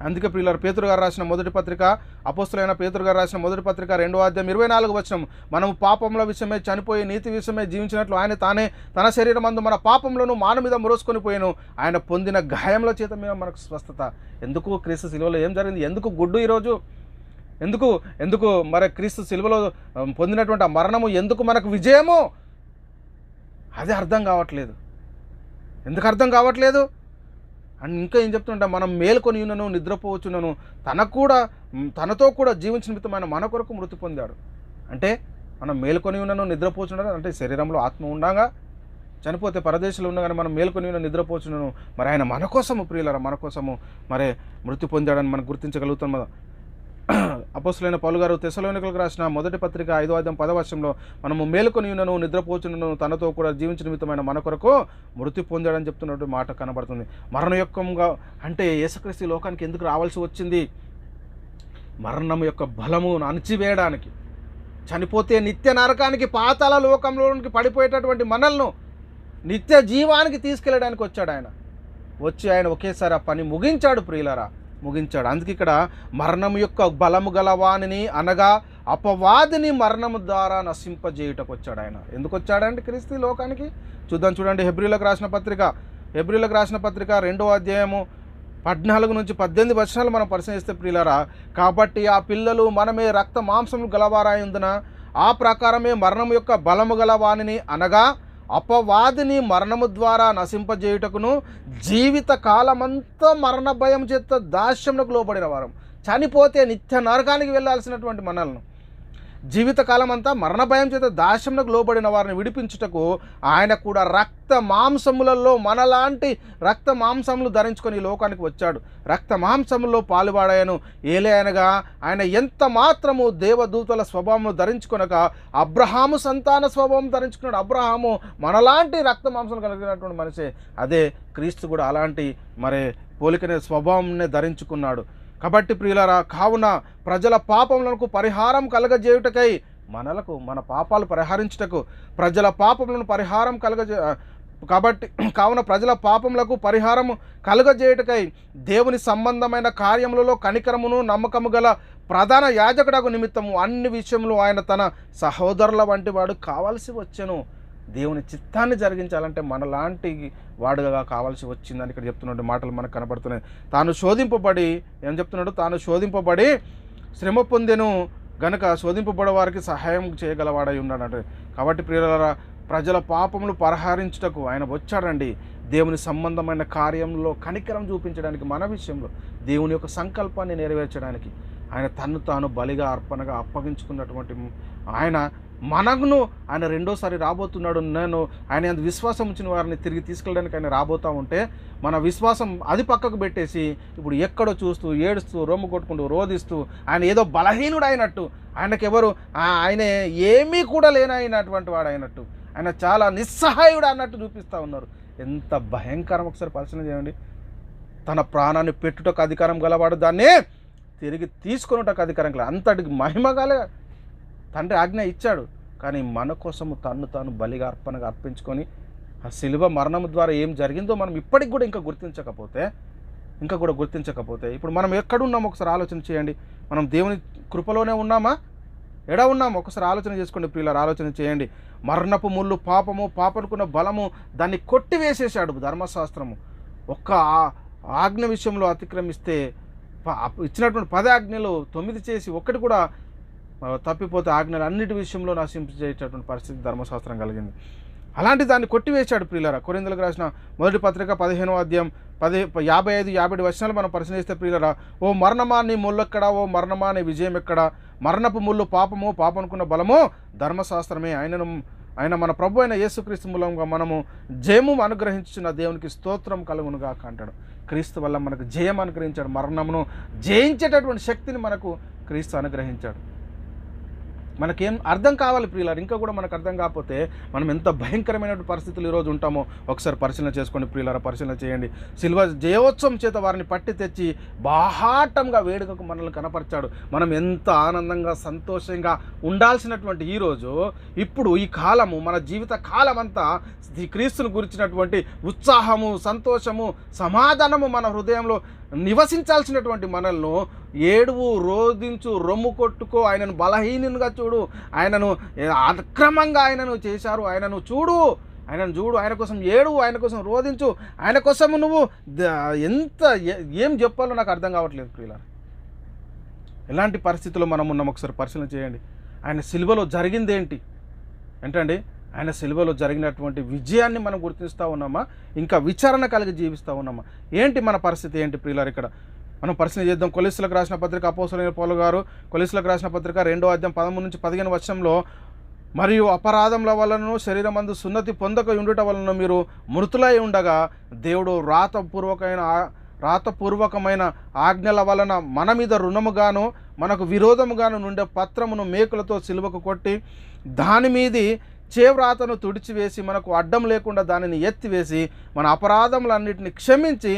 అందుకే ప్రియులారా, పేతురు గారు రాసిన మొదటి పత్రిక, అపోస్తులైన పేతురు గారు రాసిన మొదటి పత్రిక 2:24 వచనం, మనము పాపముల విషయమై చనిపోయి నీతి విషయమై జీవించినట్లు ఆయన తానే తన శరీరమందు మన పాపములను మాను మీద మోసుకొని పోయాను. ఆయన పొందిన గాయముల చేత మీద మనకు స్వస్థత. ఎందుకు? క్రీస్తు శిలువలో ఏం జరిగింది? ఎందుకు గుడ్డు ఈరోజు? ఎందుకు క్రీస్తు శిలువలో పొందినటువంటి మరణము ఎందుకు మనకు విజయము? అదే అర్థం కావట్లేదు. ఎందుకు అర్థం కావట్లేదు? అండ్ ఇంకా ఏం చెప్తుంటా, మనం మేల్కొని ఉన్నను నిద్రపోవచ్చునను, తనతో కూడా జీవించిన నిమిత్తమైన మన కొరకు మృతి పొందాడు. అంటే మనం మేల్కొని ఉన్నను నిద్రపోవచ్చున్నాడు అంటే శరీరంలో ఆత్మ ఉండగా, చనిపోతే పరదేశంలో ఉండగానే మనం మేల్కొని ఉన్న నిద్రపోవచ్చునను. మరి ఆయన మన కోసము ప్రియులారా, మన కోసము మృతి పొందాడని మనం గుర్తించగలుగుతాం కదా. అపోస్తులైన పౌలు గారు తెస్సలోనికలకు రాసిన మొదటి పత్రిక 5:10 మనము మేలుకొని ఉన్నను నిద్రపోచున్నను, తనతో కూడా జీవించిన నిమిత్తమైన మన కొరకు మృతి పొందాడని చెప్తున్నట్టు మాట కనబడుతుంది. మరణయోగంగా అంటే యేసుక్రీస్తు లోకానికి ఎందుకు రావాల్సి వచ్చింది? మరణం యొక్క బలమును అణచివేయడానికి. చనిపోతే నిత్య నరకానికి, పాతాళ లోకంలోనికి పడిపోయేటటువంటి మనల్ని నిత్య జీవానికి తీసుకెళ్ళడానికి వచ్చాడు ఆయన. వచ్చి ఆయన ఒకేసారి ఆ పని ముగించాడు ప్రియులారా, ముగించాడు. అందుకే ఇక్కడ మరణం యొక్క బలము గలవానిని అనగా అపవాదిని మరణము ద్వారా నశింపజేయుటకు వచ్చాడు ఆయన. ఎందుకు వచ్చాడంటే క్రీస్తు లోకానికి? చూడండి హెబ్రీలకు రాసిన పత్రిక 2వ అధ్యాయము 14-18 వచనాలు మనం పరిశీలిస్తే ప్రియులారా, కాబట్టి ఆ పిల్లలు మనమే రక్త మాంసము గలవారాయుందున ఆ ప్రకారమే మరణం యొక్క బలము గలవానిని అనగా అపవాదిని మరణము ద్వారా నశింపజేయుటకును జీవిత కాలమంతా మరణ భయం చేత దాస్యమునకు లోబడిన వారం. చనిపోతే నిత్య నరకానికి వెళ్ళాల్సినటువంటి మనల్ని జీవితకాలం అంతా మరణ భయం చేత దాస్యమునకు లోబడిన వారిని విడిపించుటకు ఆయన కూడా రక్త మాంసములలో మనలాంటి రక్త మాంసములు ధరించుకొని ఈ లోకానికి వచ్చాడు. రక్త మాంసములో పాలువాడాయను. ఏలయనగా ఆయన ఎంత మాత్రము దేవదూతల స్వభావము ధరించుకొనక అబ్రహాము సంతాన స్వభావం ధరించుకున్నాడు. అబ్రహాము మనలాంటి రక్త మాంసం కలిగినటువంటి మనిషే. అదే క్రీస్తు కూడా అలాంటి పోలికనే స్వభావంనే ధరించుకున్నాడు. కాబట్టి ప్రియులారా, కావున ప్రజల పాపములకు పరిహారం కలగజేయుటకై మన పాపాలు పరిహరించుటకు ప్రజల పాపములను పరిహారం కావున ప్రజల పాపములకు పరిహారము కలుగజేయుటకై దేవుని సంబంధమైన కార్యములలో కనికరమును నమ్మకము గల ప్రధాన యాజకుడకు నిమిత్తము అన్ని విషయంలో ఆయన తన సహోదరుల వంటి వాడు కావాల్సి వచ్చెను. దేవుని చిత్తాన్ని జరిగించాలంటే మనలాంటి వాడుగా కావాల్సి వచ్చిందని ఇక్కడ చెప్తున్నటువంటి మాటలు మనకు కనబడుతున్నాయి. తాను శోధింపబడి శ్రమ పొందెను గనుక శోధింపబడే వారికి సహాయం చేయగలవాడై ఉన్నాడంటే. కాబట్టి ప్రియులారా, ప్రజల పాపములు పరిహరించుటకు ఆయన వచ్చాడండి. దేవుని సంబంధమైన కార్యంలో కనికరం చూపించడానికి, మన విషయంలో దేవుని యొక్క సంకల్పాన్ని నెరవేర్చడానికి ఆయన తన్ను తాను బలిగా అర్పణగా అప్పగించుకున్నటువంటి ఆయన రెండోసారి రాబోతున్నాడు. ఆయన విశ్వాసం ఉంచిన వారిని తిరిగి తీసుకెళ్ళడానికి ఆయన రాబోతూ ఉంటే మన విశ్వాసం అది పక్కకు పెట్టేసి ఇప్పుడు ఎక్కడో చూస్తూ ఏడుస్తూ రొమ్ము కొట్టుకుంటూ రోధిస్తూ ఆయన ఏదో బలహీనుడు అయినట్టు, ఆయన ఏమీ కూడా లేనైనటువంటి వాడు అయినట్టు, ఆయన చాలా నిస్సహాయుడు అన్నట్టు చూపిస్తూ ఉన్నారు. ఎంత భయంకరం! ఒకసారి పరిశీలన చేయండి. తన ప్రాణాన్ని పెట్టుటకు అధికారం గలవాడు, దాన్ని తిరిగి తీసుకొనుటకు అధికారం గల అంతటికి మహిమ గల తండ్రి ఆజ్ఞ ఇచ్చాడు. కానీ మన కోసము తన్ను తాను బలిగా అర్పణగా అర్పించుకొని ఆ శిలువ మరణం ద్వారా ఏం జరిగిందో మనం ఇప్పటికి కూడా ఇంకా గుర్తించకపోతే ఇప్పుడు మనం ఎక్కడున్నామో ఒకసారి ఆలోచన చేయండి. మనం దేవుని కృపలోనే ఉన్నామా, ఉన్నామో ఒకసారి ఆలోచన చేసుకోండి ప్రియులారా. ఆలోచన చేయండి. మరణపు ముళ్ళు పాపనుకున్న బలము దాన్ని కొట్టివేసేశాడు ధర్మశాస్త్రము. ఒక్క ఆజ్ఞ విషయంలో అతిక్రమిస్తే ఇచ్చినటువంటి 10 ఆజ్ఞలు 9 చేసి ఒక్కటి కూడా తప్పిపోతే ఆజ్ఞలు అన్నిటి విషయంలో నశింపజేసేటటువంటి పరిస్థితి ధర్మశాస్త్రం కలిగింది. అలాంటి దాన్ని కొట్టివేశాడు ప్రియులారా. కొరింథీయులకు రాసిన మొదటి పత్రిక 15వ అధ్యాయం 55-57 వచనాలు మనం పరిశీలిస్తే ప్రియులారా, ఓ మరణమా నీ ముళ్ళెక్కడా, ఓ మరణమా నీ విజయం ఎక్కడా? మరణపు ముళ్ళు పాపనుకున్న బలము ధర్మశాస్త్రమే. ఆయన మన ప్రభు అయిన యేసుక్రీస్తు మూలంగా మనము జయము అనుగ్రహించిన దేవునికి స్తోత్రం కలుగునుగాక అంటాడు. క్రీస్తు వల్ల మనకు జయం అనుగ్రహించాడు. మరణమును జయించేటటువంటి శక్తిని మనకు క్రీస్తు అనుగ్రహించాడు. మనకేం అర్థం కావాలి ప్రియులారు, ఇంకా కూడా మనకు అర్థం కాకపోతే మనం ఎంత భయంకరమైనటువంటి పరిస్థితులు ఈరోజు ఉంటామో ఒకసారి పరిశీలన చేసుకోండి ప్రియులారా. పరిశీలన చేయండి. శిల్వ జయోత్సవం చేత వారిని పట్టి తెచ్చి బాహాటంగా వేడుకకు మనల్ని కనపరిచాడు. మనం ఎంత ఆనందంగా సంతోషంగా ఉండాల్సినటువంటి ఈరోజు, ఇప్పుడు ఈ కాలము, మన జీవిత కాలం అంతా క్రీస్తుని గురించినటువంటి ఉత్సాహము, సంతోషము, సమాధానము మన హృదయంలో నివసించాల్సినటువంటి మనల్ని ఏడువు, రోధించు, రొమ్ము కొట్టుకో, ఆయనను బలహీనునిగా చూడు, ఆయనను అక్రమంగా చేశారు, ఆయనను చూడు, ఆయన కోసం ఏడువు, ఆయన కోసం రోధించు, ఆయన కోసం నువ్వు ఏం చెప్పాలో నాకు అర్థం కావట్లేదు ప్రియులారా. ఎలాంటి పరిస్థితుల్లో మనం ఉన్నాం ఒకసారి పరిశీలన చేయండి. ఆయన సిలువలో జరిగింది ఏంటండి? ఆయన సిలువలో జరిగినటువంటి విజయాన్ని మనం గుర్తిస్తూ ఉన్నామా, ఇంకా విచారణ కలిగి జీవిస్తూ ఉన్నామా? ఏంటి మన పరిస్థితి ఏంటి ప్రియులారు? ఇక్కడ మనం పరిశీలన చేద్దాం. కొలస్సీయులకు రాసిన పత్రిక అపోస్తలుడైన పౌలు గారు కొలస్సీయులకు రాసిన పత్రిక 2వ అధ్యాయం 13-15 వచనంలో, మరియు అపరాధముల వలన శరీరమందు సున్నతి పొందక ఉండుట వలన మీరు మృతులై ఉండగా దేవుడు రాతపూర్వకమైన ఆజ్ఞల వలన మన మీద రుణముగాను మనకు విరోధముగాను నుండే పత్రమును మేకులతో సిలువకు కొట్టి దాని మీది చేవ్రాతను తుడిచివేసి మనకు అడ్డం లేకుండా దానిని ఎత్తివేసి మన అపరాధములన్నిటిని క్షమించి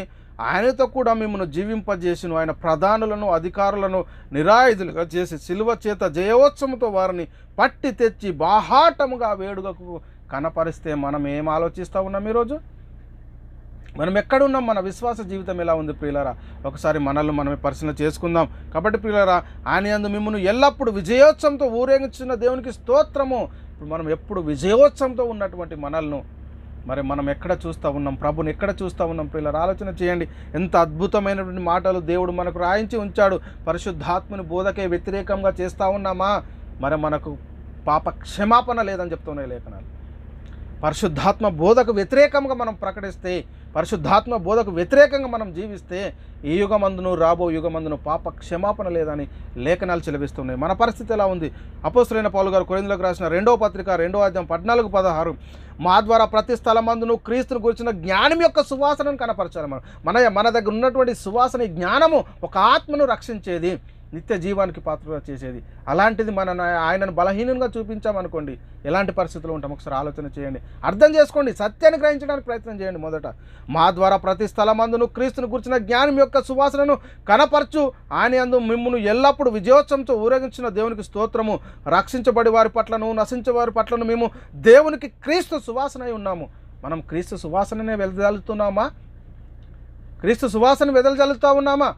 ఆయనతో కూడా మిమ్మల్ని జీవింపజేసిను. ఆయన ప్రధానులను అధికారులను నిరాయుధులుగా చేసి సిలువ చేత జయోత్సవంతో వారిని పట్టి తెచ్చి బాహాటముగా వేడుకకు కనపరిస్తే మనం ఏం ఆలోచిస్తూ ఉన్నాం ఈరోజు? మనం ఎక్కడున్నాం? మన విశ్వాస జీవితం ఎలా ఉంది ప్రియులారా? ఒకసారి మనల్ని మనమే పరిశీలన చేసుకుందాం. కాబట్టి ప్రియులారా, ఆయన యందు మిమ్మల్ని ఎల్లప్పుడూ విజయోత్సవంతో ఊరేగించిన దేవునికి స్తోత్రము. ఇప్పుడు మనం ఎప్పుడు విజయోత్సవంతో ఉన్నటువంటి మనల్ని మనం ఎక్కడ చూస్తూ ఉన్నాం? ప్రభుని ఎక్కడ చూస్తూ ఉన్నాం ప్రియులారా? ఆలోచన చేయండి. ఎంత అద్భుతమైనటువంటి మాటలు దేవుడు మనకు రాయించి ఉంచాడు. పరిశుద్ధాత్మని బోధకే వ్యతిరేకంగా చేస్తూ ఉన్నామా? మనకు పాప క్షమాపణ లేదని చెప్తున్నాయి లేఖనాలు. పరిశుద్ధాత్మ బోధకు వ్యతిరేకంగా మనం ప్రకటిస్తే, పరిశుద్ధాత్మ బోధకు వ్యతిరేకంగా మనం జీవిస్తే ఈ యుగమందును రాబో యుగమందును పాప క్షమాపణ లేదని లేఖనాలు చెలవిస్తున్నాయి. మన పరిస్థితి ఎలా ఉంది? అపోస్తలుడైన పౌలు గారు కొరింథీయులకు రాసిన 2వ పత్రిక 2వ అధ్యాయం 14-16, మా ద్వారా ప్రతి స్థలమందును క్రీస్తును గురించిన జ్ఞానం యొక్క సువాసనను కనపరచాలి. మన దగ్గర ఉన్నటువంటి సువాసన జ్ఞానము ఒక ఆత్మను రక్షించేది, నిత్య జీవానికి పాత్రగా చేసేది. అలాంటిది ఆయనను బలహీనంగా చూపించామనుకోండి, ఎలాంటి పరిస్థితులు ఉంటాం? ఒకసారి ఆలోచన చేయండి, అర్థం చేసుకోండి, సత్యాన్ని గ్రహించడానికి ప్రయత్నం చేయండి. మొదట మా ద్వారా ప్రతి స్థలమందును క్రీస్తును గురించిన జ్ఞానం యొక్క సువాసనను కనపరచు, ఆయన యందు మిమ్మును ఎల్లప్పుడూ విజయోత్సవంతో ఊరేగించిన దేవునికి స్తోత్రము. రక్షించబడి వారి పట్లను నశించే వారి పట్లను మేము దేవునికి క్రీస్తు సువాసనై ఉన్నాము. మనం క్రీస్తు సువాసననే వెదజల్లుతున్నామా? క్రీస్తు సువాసన వెదజల్లుతూ ఉన్నామా?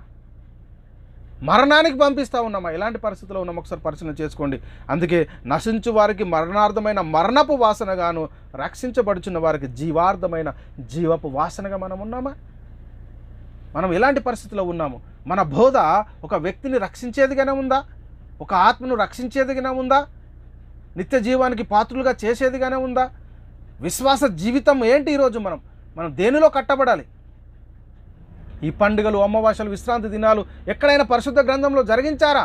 మరణానికి పంపిస్తూ ఉన్నామా? ఎలాంటి పరిస్థితుల్లో ఉన్నాం? ఒకసారి పరిశీలన చేసుకోండి. అందుకే నశించు వారికి మరణార్థమైన మరణపు వాసనగాను, రక్షించబడుచున్న వారికి జీవార్థమైన జీవపు వాసనగా మనం ఉన్నామా? మనం ఎలాంటి పరిస్థితుల్లో ఉన్నాము? మన బోధ ఒక వ్యక్తిని రక్షించేదిగానే ఉందా? ఒక ఆత్మను రక్షించేదిగానే ఉందా? నిత్య జీవానికి పాత్రులుగా చేసేదిగానే ఉందా? విశ్వాస జీవితం ఏంటి? ఈరోజు మనం దేనిలో కట్టబడాలి? ఈ పండుగలు, అమావాస్యలు, విశ్రాంతి దినాలు ఎక్కడైనా పరిశుద్ధ గ్రంథంలో జరిగించారా?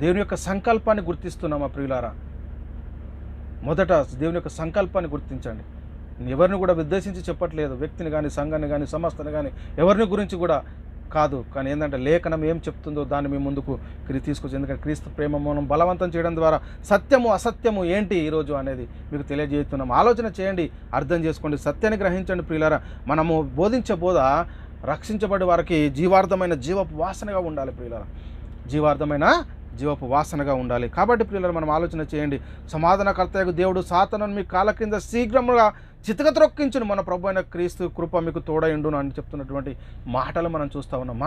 దేవుని యొక్క సంకల్పాన్ని గుర్తిస్తున్నామా ప్రియులారా? మొదట దేవుని యొక్క సంకల్పాన్ని గుర్తించండి. ఎవరిని కూడా ఉద్దేశించి చెప్పట్లేదు, వ్యక్తిని కానీ, సంఘాన్ని కానీ, సంస్థని కానీ, ఎవరిని గురించి కూడా కాదు. కానీ ఏంటంటే లేఖనం ఏం చెప్తుందో దాన్ని మీ ముందుకు తీసుకొచ్చి, ఎందుకంటే క్రీస్తు ప్రేమ మనం బలవంతం చేయడం ద్వారా సత్యము అసత్యము ఏంటి ఈరోజు అనేది మీకు తెలియజేస్తున్నాం. ఆలోచన చేయండి, అర్థం చేసుకోండి, సత్యాన్ని గ్రహించండి ప్రియులారా. మనము బోధించే బోధ రక్షించబడి వారికి జీవార్థమైన జీవపు వాసనగా ఉండాలి ప్రియులారా, జీవార్థమైన జీవపు వాసనగా ఉండాలి. కాబట్టి ప్రియులారా, మనం ఆలోచన చేయండి. సమాధానకర్తయగు దేవుడు సాతానును మీ కాళ్ళ కింద శీఘ్రముగా చితకత్రొక్కించును, మన ప్రభు అయిన క్రీస్తు కృప మీకు తోడైండును అని చెప్తున్నటువంటి మాటలు మనం చూస్తూ ఉన్నాం.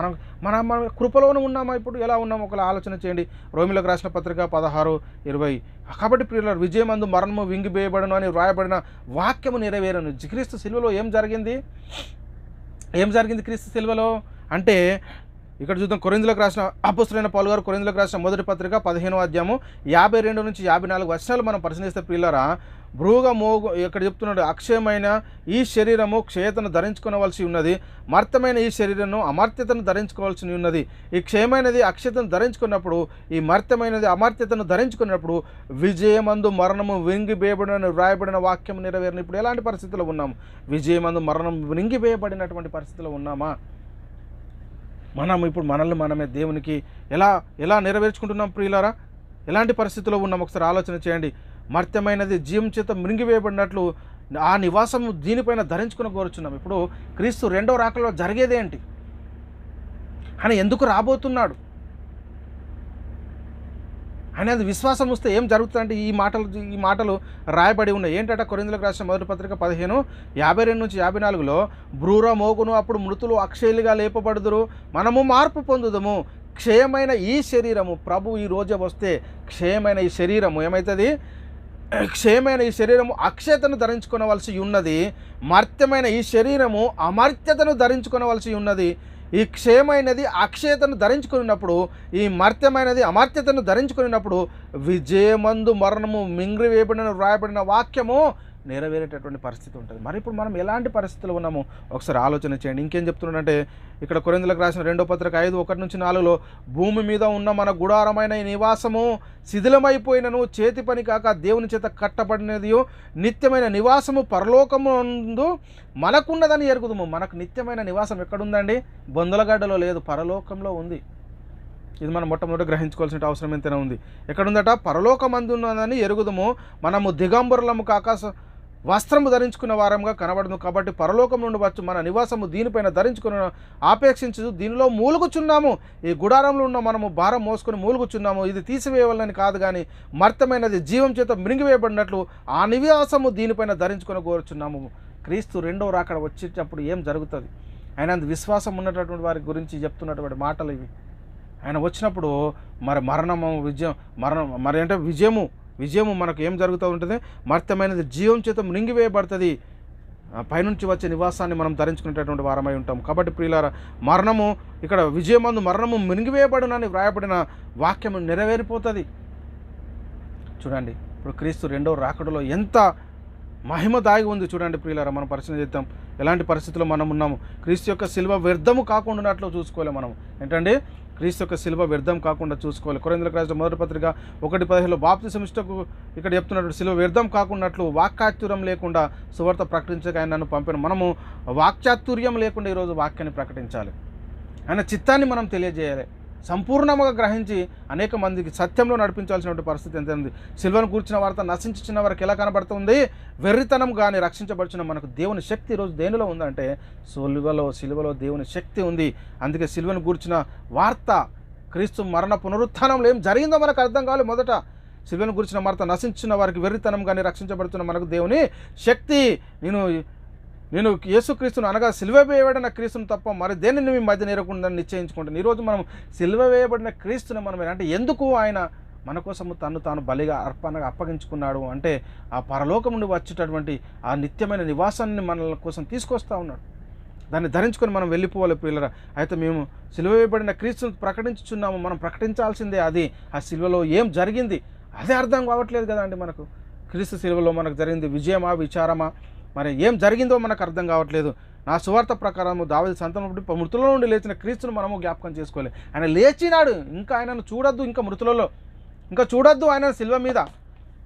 మన కృపలోనే ఉన్నామా? ఇప్పుడు ఎలా ఉన్నామో ఒకలా ఆలోచన చేయండి. రోమిలకు రాసిన పత్రిక 16:20. కాబట్టి ప్రియులారా, విజయమందు మరణము వింగివేయబడను అని వ్రాయబడిన వాక్యము నెరవేరను. క్రీస్తు శిలువలో ఏం జరిగింది? క్రీస్తు శిలువలో అంటే ఇక్కడ చూద్దాం. కొరింథీయులకు రాసిన అపోస్తలుడైన పౌలు గారు కొరింథీయులకు రాసిన మొదటి పత్రిక 15వ అధ్యాయము 52-54 వచనాలు మనం పరిశీలిస్తే ప్రియులారా, భృగు మోగు ఇక్కడ చెప్తున్నాడు, అక్షయమైన ఈ శరీరము క్షయతను ధరించుకోవలసి ఉన్నది, మర్త్యమైన ఈ శరీరము అమర్త్యతను ధరించుకోవాల్సి ఉన్నది. ఈ క్షయమైనది అక్షయతను ధరించుకున్నప్పుడు, ఈ మర్త్యమైనది అమర్త్యతను ధరించుకున్నప్పుడు విజయమందు మరణము వింగివేయబడిన వ్రాయబడిన వాక్యం నెరవేరిన. ఇప్పుడు ఎలాంటి పరిస్థితుల్లో ఉన్నాము? విజయమందు మరణం వింగివేయబడినటువంటి పరిస్థితిలో ఉన్నామా? మనం ఇప్పుడు మనమే దేవునికి ఎలా నెరవేర్చుకుంటున్నాం ప్రియులారా? ఎలాంటి పరిస్థితుల్లో ఉన్నాం? ఒకసారి ఆలోచన చేయండి. మర్త్యమైనది జీవం చేత మృంగివేయబడినట్లు ఆ నివాసము దీనిపైన ధరించుకుని కోరుచున్నాం. ఇప్పుడు క్రీస్తు రెండవ రాకలో జరిగేదేంటి? ఆయన ఎందుకు రాబోతున్నాడు? అనేది విశ్వాసం వస్తే ఏం జరుగుతుందంటే ఈ మాటలు రాయబడి ఉన్నాయి. ఏంటంటే కొరింథీయులకు రాసిన మొదటి పత్రిక 15:52-54లో భ్రూర మోగును, అప్పుడు మృతులు అక్షయులుగా లేపబడుదురు, మనము మార్పు పొందుదము. క్షయమైన ఈ శరీరము, ప్రభు ఈ రోజే వస్తే క్షయమైన ఈ శరీరము ఏమవుతుంది? క్షయమైన ఈ శరీరము అక్షయతను ధరించుకోవలసి ఉన్నది, మర్త్యమైన ఈ శరీరము అమర్త్యతను ధరించుకోవలసి ఉన్నది. ఈ క్షయమైనది అక్షయతను ధరించుకున్నప్పుడు, ఈ మర్త్యమైనది అమర్త్యతను ధరించుకున్నప్పుడు విజయమందు మరణము మింగివేయబడిన వ్రాయబడిన వాక్యము నెరవేరేటటువంటి పరిస్థితి ఉంటుంది. మరి ఇప్పుడు మనం ఎలాంటి పరిస్థితులు ఉన్నాము? ఒకసారి ఆలోచన చేయండి. ఇంకేం చెప్తున్నాడంటే ఇక్కడ కొరింథీయులకు రాసిన 2వ పత్రిక 5:1-4లో భూమి మీద ఉన్న మన గుడారమైన ఈ నివాసము శిథిలమైపోయినను చేతి పని కాక దేవుని చేత కట్టబడినది నిత్యమైన నివాసము పరలోకముందు మనకున్నదని ఎరుగుదుము. మనకు నిత్యమైన నివాసం ఎక్కడుందండి? బొందలగడ్డలో లేదు, పరలోకంలో ఉంది. ఇది మనం మొట్టమొదటి గ్రహించుకోవాల్సిన అవసరం ఎంతైనా ఉంది. ఎక్కడుందట? పరలోకమందున్నదని ఎరుగుదుము, మనము దిగంబరులము కాక వస్త్రము ధరించుకున్న వారంగా కనబడదు. కాబట్టి పరలోకం నుండి వచ్చు మన నివాసము దీనిపైన ధరించుకున్న ఆపేక్షించదు, దీనిలో మూలుగుచున్నాము. ఈ గుడారంలో ఉన్న మనము భారం మోసుకొని మూలుగుచున్నాము. ఇది తీసివేయవలని కాదు, కానీ మర్త్యమైనది జీవం చేత మృంగివేయబడినట్లు ఆ నివాసము దీనిపైన ధరించుకొని కోరుచున్నాము. క్రీస్తు రెండవ రాకడ వచ్చేటప్పుడు ఏం జరుగుతుంది? ఆయన విశ్వాసం ఉన్నటువంటి వారి గురించి చెప్తున్నటువంటి మాటలు ఇవి. ఆయన వచ్చినప్పుడు విజయము మనకు ఏం జరుగుతూ ఉంటుంది? మర్త్యమైనది జీవం చేత మృంగివేయబడుతుంది, పైనుంచి వచ్చే నివాసాన్ని మనం ధరించుకునేటటువంటి వారమై ఉంటాం. కాబట్టి ప్రియులారా, ఇక్కడ విజయమందు మరణము మృంగివేయబడునని వ్రాయబడిన వాక్యము నెరవేరిపోతుంది. చూడండి, ఇప్పుడు క్రీస్తు రెండవ రాకడలో ఎంత మహిమ దాగి ఉంది చూడండి ప్రియులారా. మనం పరిశీలన చేద్దాం ఎలాంటి పరిస్థితుల్లో మనం ఉన్నాము. క్రీస్తు యొక్క శిలువ వ్యర్థము కాకుండా చూసుకోవాలి మనం. ఏంటంటే క్రీస్తు యొక్క శిలువ వ్యర్థం కాకుండా చూసుకోవాలి. కొరింథీయులకు రాసిన మొదటి పత్రిక 1:15 బాప్తిసమిచ్చుటకు ఇక్కడ చెప్తున్నట్టు శిలువ వ్యర్థం కాకున్నట్లు వాక్చాతుర్యం లేకుండా సువార్త ప్రకటించక ఆయన నన్ను పంపాను. మనము వాక్చాతుర్యం లేకుండా ఈరోజు వాక్యాన్ని ప్రకటించాలి. ఆయన చిత్తాన్ని మనం తెలియజేయాలి. సంపూర్ణంగా గ్రహించి అనేక మందికి సత్యంలో నడిపించాల్సినటువంటి పరిస్థితి ఎంత ఉంది. సిల్వను కూర్చిన వార్త నశించిన వారికి ఎలా కనబడుతుంది? వెర్రితనం కానీ రక్షించబడుచున్న మనకు దేవుని శక్తి ఈరోజు దేనిలో ఉందంటే సిలువలో దేవుని శక్తి ఉంది. అందుకే సిల్వను కూర్చిన వార్త క్రీస్తు మరణ పునరుత్థానంలో ఏం జరిగిందో మనకు అర్థం కావాలి. మొదట సిల్వను కూర్చిన వార్త నశించిన వారికి వెర్రితనం కానీ రక్షించబడుతున్న మనకు దేవుని శక్తి. నేను యేసుక్రీస్తును అనగా సిలువ వేయబడిన క్రీస్తును తప్ప మరి దేనిని మీ మధ్య నేరకుందని నిశ్చయించుకుంటాను. ఈరోజు మనం సిలువ వేయబడిన క్రీస్తుని మనం అంటే ఎందుకు ఆయన మన కోసము తాను బలిగా అర్పణగా అప్పగించుకున్నాడు అంటే ఆ పరలోకం నుండి వచ్చేటటువంటి ఆ నిత్యమైన నివాసాన్ని మన కోసం తీసుకొస్తూ ఉన్నాడు. దాన్ని ధరించుకొని మనం వెళ్ళిపోవాలి ప్రియులరా. అయితే మేము సిలువ వేయబడిన క్రీస్తును ప్రకటించుచున్నాము. మనం ప్రకటించాల్సిందే అది. ఆ సిలువలో ఏం జరిగింది అదే అర్థం కావట్లేదు కదండి మనకు. క్రీస్తు సిలువలో మనకు జరిగింది విజయమా విచారమా, మరి ఏం జరిగిందో మనకు అర్థం కావట్లేదు. నా సువార్త ప్రకారము దావీదు సంతానం మృతుల నుండి లేచిన క్రీస్తును మనము జ్ఞాపకం చేసుకోవాలి. ఆయన లేచినాడు, ఇంకా ఆయనను చూడొద్దు, ఇంకా మృతులలో ఇంకా చూడొద్దు ఆయన సిల్వ మీద.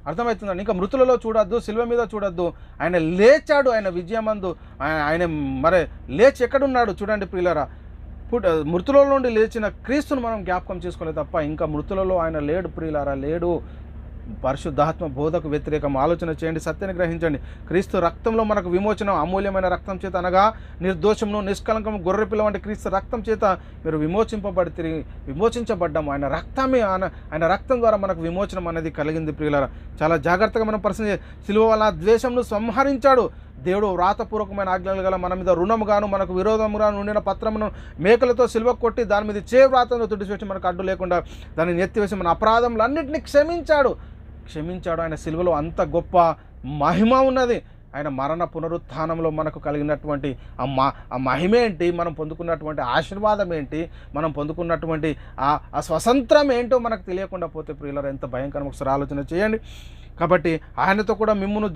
అర్థమవుతుందండి. ఇంకా మృతులలో చూడొద్దు, సిల్వ మీద చూడొద్దు. ఆయన లేచాడు, ఆయన విజయమందు ఆయన మరి లేచి ఎక్కడున్నాడు చూడండి ప్రియులారా. మృతుల నుండి లేచిన క్రీస్తును మనం జ్ఞాపకం చేసుకోలేదు తప్ప ఇంకా మృతులలో ఆయన లేడు ప్రియులారా, లేడు. పరిశుద్ధాత్మ బోధకు వ్యతిరేకం ఆలోచన చేయండి, సత్యాన్ని గ్రహించండి. క్రీస్తు రక్తంలో మనకు విమోచనం, అమూల్యమైన రక్తం చేత అనగా నిర్దోషమును నిష్కలంకము గొర్రెపిల్ల వంటి క్రీస్తు రక్తం చేత మీరు విమోచించబడ్డాము. ఆయన రక్తమే ఆయన రక్తం ద్వారా మనకు విమోచనం అనేది కలిగింది ప్రియులారా. చాలా జాగ్రత్తగా మనం పరిశీలి. సిలువ వల్ల ద్వేషంను సంహరించాడు దేవుడు. వ్రాతపూర్వకమైన ఆజ్ఞలు గల మన మీద రుణముగాను మనకు విరోధముగాను ఉండిన పత్రమును మేకలతో సిలువ కొట్టి దాని మీద వ్రాతంతో తుడిచివేసి మనకు అడ్డు లేకుండా దాన్ని ఎత్తివేసి మన అపరాధములన్నింటినీ క్షమించాడు. ఆయన సిలువలో అంత గొప్ప మహిమ ఉన్నది. ఆయన మరణ పునరుత్థానంలో మనకు కలిగినటువంటి ఆ మహిమ ఏంటి, మనం పొందుకున్నటువంటి ఆశీర్వాదం ఏంటి, మనం పొందుకున్నటువంటి ఆ స్వతంత్రం ఏంటో మనకు తెలియకుండా పోతే ప్రియులారా ఎంత భయంకరం. ఒకసారి ఆలోచన చేయండి. కాబట్టి ఆయనతో కూడా మిమ్మును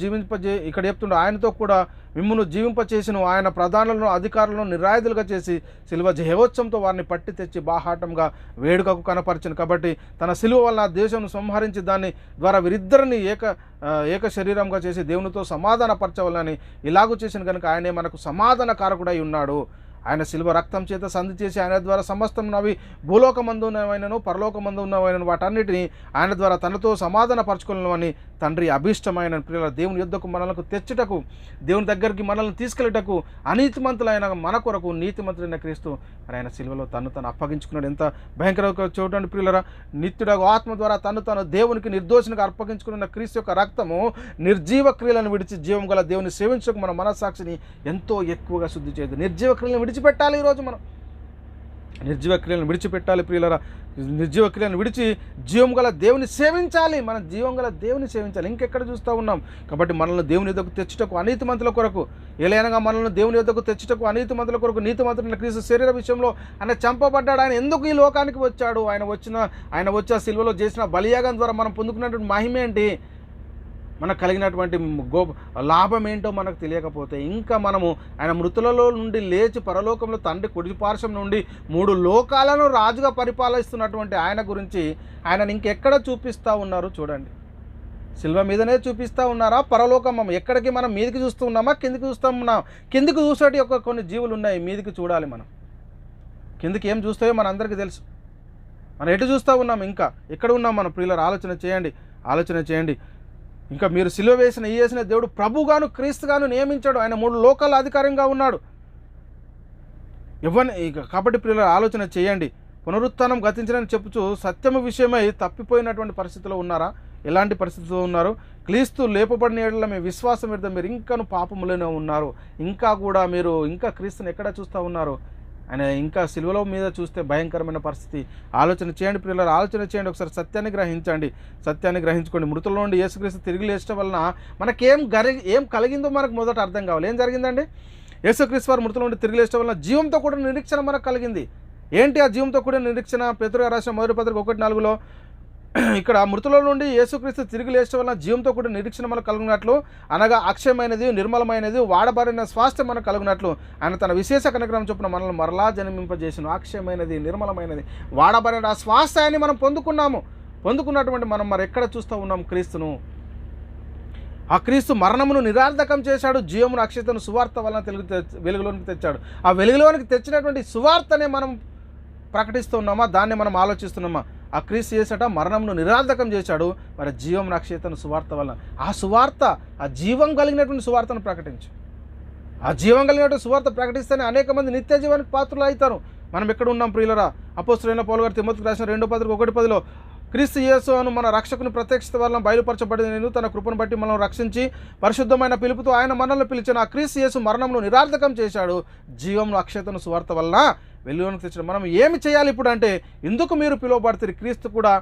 ఇక్కడ చెప్తుండే ఆయనతో కూడా మిమ్మును జీవింపచేసిన ఆయన ప్రధానులను అధికారులను నిరాయుధులుగా చేసి సిలువ జయోత్సవంతో వారిని పట్టి తెచ్చి బాహాటంగా వేడుకకు కనపరిచింది. కాబట్టి తన సిలువ వల్ల దేశం సంహరించి దాని ద్వారా వీరిద్దరిని ఏక శరీరంగా చేసి దేవునితో సమాధానపరచవాలని ఇలాగూ చేసిన కనుక ఆయనే మనకు సమాధానకారకుడై ఉన్నాడు. ఆయన సిలువ రక్తం చేత సంధి చేసి ఆయన ద్వారా సమస్తం నవి భూలోకమందు ఉన్నవైనను పరలోకమందు ఉన్నవైనను వాటన్నిటిని ఆయన ద్వారా తనతో సమాధానపరచుకోవాలని తండ్రి అభీష్టమైన ప్రియుల దేవుని యుద్ధకు మనలకు తెచ్చుటకు, దేవుని దగ్గరికి మనల్ని తీసుకెళ్ళటకు అనీతిమంతులైన మన కొరకు నీతిమంతులైన క్రీస్తు ఆయన సిలువలో తను అప్పగించుకున్నాడు. ఎంత భయంకరంగా చూడండి ప్రియులరా. నిత్యుడగు ఆత్మ ద్వారా తను దేవునికి నిర్దోషినిగా అప్పగించుకున్న క్రీస్తు యొక్క రక్తము నిర్జీవ క్రియలను విడిచి జీవం గల దేవుని సేవించకు మన మనస్సాక్షిని ఎంతో ఎక్కువగా శుద్ధి చేయదు. నిర్జీవ క్రియలను విడిచిపెట్టాలి. ఈరోజు మనం నిర్జీవ క్రియలను విడిచిపెట్టాలి ప్రియులరా. నిర్జీవ క్రియలను విడిచి జీవం గల దేవుని సేవించాలి. మనం జీవం గల దేవుని సేవించాలి. ఇంకెక్కడ చూస్తూ ఉన్నాం. కాబట్టి మనల్ని దేవుని యొద్దకు తెచ్చుటకు అనీతిమంతుల కొరకు ఏలైనగా మనల్ని దేవుని యొద్దకు తెచ్చుటకు అనీతిమంతుల కొరకు నీతిమంతుడైన క్రీస్తు శరీర విషయంలో ఆయన చంపబడ్డాడు. ఆయన ఎందుకు ఈ లోకానికి వచ్చాడు? ఆయన వచ్చే సిలువలో చేసిన బలియాగం ద్వారా మనం పొందుకున్నటువంటి మహిమ ఏంటి, మనకు కలిగినటువంటి లాభం ఏంటో మనకు తెలియకపోతే ఇంకా మనము ఆయన మృతులలో నుండి లేచి పరలోకంలో తండ్రి కుడి పార్శ్వం నుండి 3 లోకాలను రాజుగా పరిపాలిస్తున్నటువంటి ఆయన గురించి ఆయనను ఇంకెక్కడ చూపిస్తూ ఉన్నారు చూడండి. సిల్వ మీదనే చూపిస్తూ ఉన్నారా? పరలోకం ఎక్కడికి మనం మీదికి చూస్తూ ఉన్నామా, కిందికి చూస్తూ ఉన్నాం? కిందికి చూసేటి కొన్ని జీవులు ఉన్నాయి, మీదికి చూడాలి. మనం కిందికి ఏం చూస్తాయో మన అందరికీ తెలుసు. మనం ఎటు చూస్తూ ఉన్నాం, ఇంకా ఎక్కడ ఉన్నాం మనం ప్రియులారా? ఆలోచన చేయండి. ఇంకా మీరు సిలువ వేసిన దేవుడు ప్రభుగాను క్రీస్తుగాను నియమించాడు. ఆయన 3 లోకాల అధికారంగా ఉన్నాడు. కాబట్టి ప్రియుల ఆలోచన చేయండి. పునరుత్థానం గతించడని చెప్పుచు సత్యము విషయమై తప్పిపోయినటువంటి పరిస్థితిలో ఉన్నారా? ఎలాంటి పరిస్థితిలో ఉన్నారు? క్రీస్తు లేపబడిన ఏడల మీ విశ్వాసం మీద మీరు ఇంకాను పాపములోనే ఉన్నారు. ఇంకా క్రీస్తుని ఎక్కడ చూస్తూ ఉన్నారు? ఆయన ఇంకా సిలువలో మీద చూస్తే భయంకరమైన పరిస్థితి. ఆలోచన చేయండి ప్రియులారా, ఆలోచన చేయండి. ఒకసారి సత్యాన్ని గ్రహించుకోండి. మృతుల నుండి యేసుక్రీస్తు తిరిగి లేచడం వలన మనకేం కలిగిందో మనకు మొదట అర్థం కావాలి. ఏం జరిగిందండి? యేసుక్రీస్తు వారు మృతుల నుండి తిరిగి లేచడం వలన జీవంతో కూడా నిరీక్షణ మనకు కలిగింది. ఏంటి ఆ జీవంతో కూడా నిరీక్షణ? పేతురు రాసిన మొదటి పత్రిక 1:4 ఇక్కడ మృతుల నుండి యేసుక్రీస్తు తిరిగి లేచడం వలన జీవంతో కూడా నిరీక్షణ మనకు కలుగునట్లు, అనగా అక్షయమైనది, నిర్మలమైనది, వాడబారిన స్వాస్థ్యం మనకు కలుగునట్లు ఆయన తన విశేష కనికరం చొప్పున మనల్ని మరలా జన్మింపజేసిన. అక్షయమైనది, నిర్మలమైనది, వాడబారిన ఆ స్వాస్థ్యాన్ని మనం పొందుకున్నటువంటి మనం మరి ఎక్కడ చూస్తూ ఉన్నాం క్రీస్తును? ఆ క్రీస్తు మరణమును నిరార్థకం చేశాడు, జీవమును అక్షయతను సువార్త వలన వెలుగులోనికి తెచ్చాడు. ఆ వెలుగులోనికి తెచ్చినటువంటి సువార్తనే మనం ప్రకటిస్తూ ఉన్నామా? దాన్ని మనం ఆలోచిస్తున్నామా? ఆ క్రీస్తు చేసేట మరణమును నిరార్థకం చేశాడు, మరి జీవమును అక్షయతను సువార్త వలన. ఆ సువార్త, ఆ జీవం కలిగినటువంటి సువార్తను ప్రకటించు. ఆ జీవం కలిగినటువంటి సువార్త ప్రకటిస్తేనే అనేక మంది నిత్య జీవానికి పాత్రలు అవుతారు. మనం ఎక్కడ ఉన్నాం ప్రియులరా? అపోస్తలుడైన పౌలు గారు తిమోతికి రాసిన 2:1-10 క్రీస్తు యేసు అను మన రక్షకుని ప్రత్యక్షత వలన బయలుపరచబడిన నేను తన కృపను బట్టి మనల్ని రక్షించి పరిశుద్ధమైన పిలుపుతో ఆయన మనల్ని పిలిచిన. ఆ క్రీస్తు యేసు మరణమును నిరార్థకం చేశాడు, జీవంలో అక్షయతను సువార్త వలన వెలుగులోనికి తెచ్చడం. మనం ఏమి చేయాలి ఇప్పుడు అంటే, ఎందుకు మీరు పిలువబడతారు? క్రీస్తు కూడా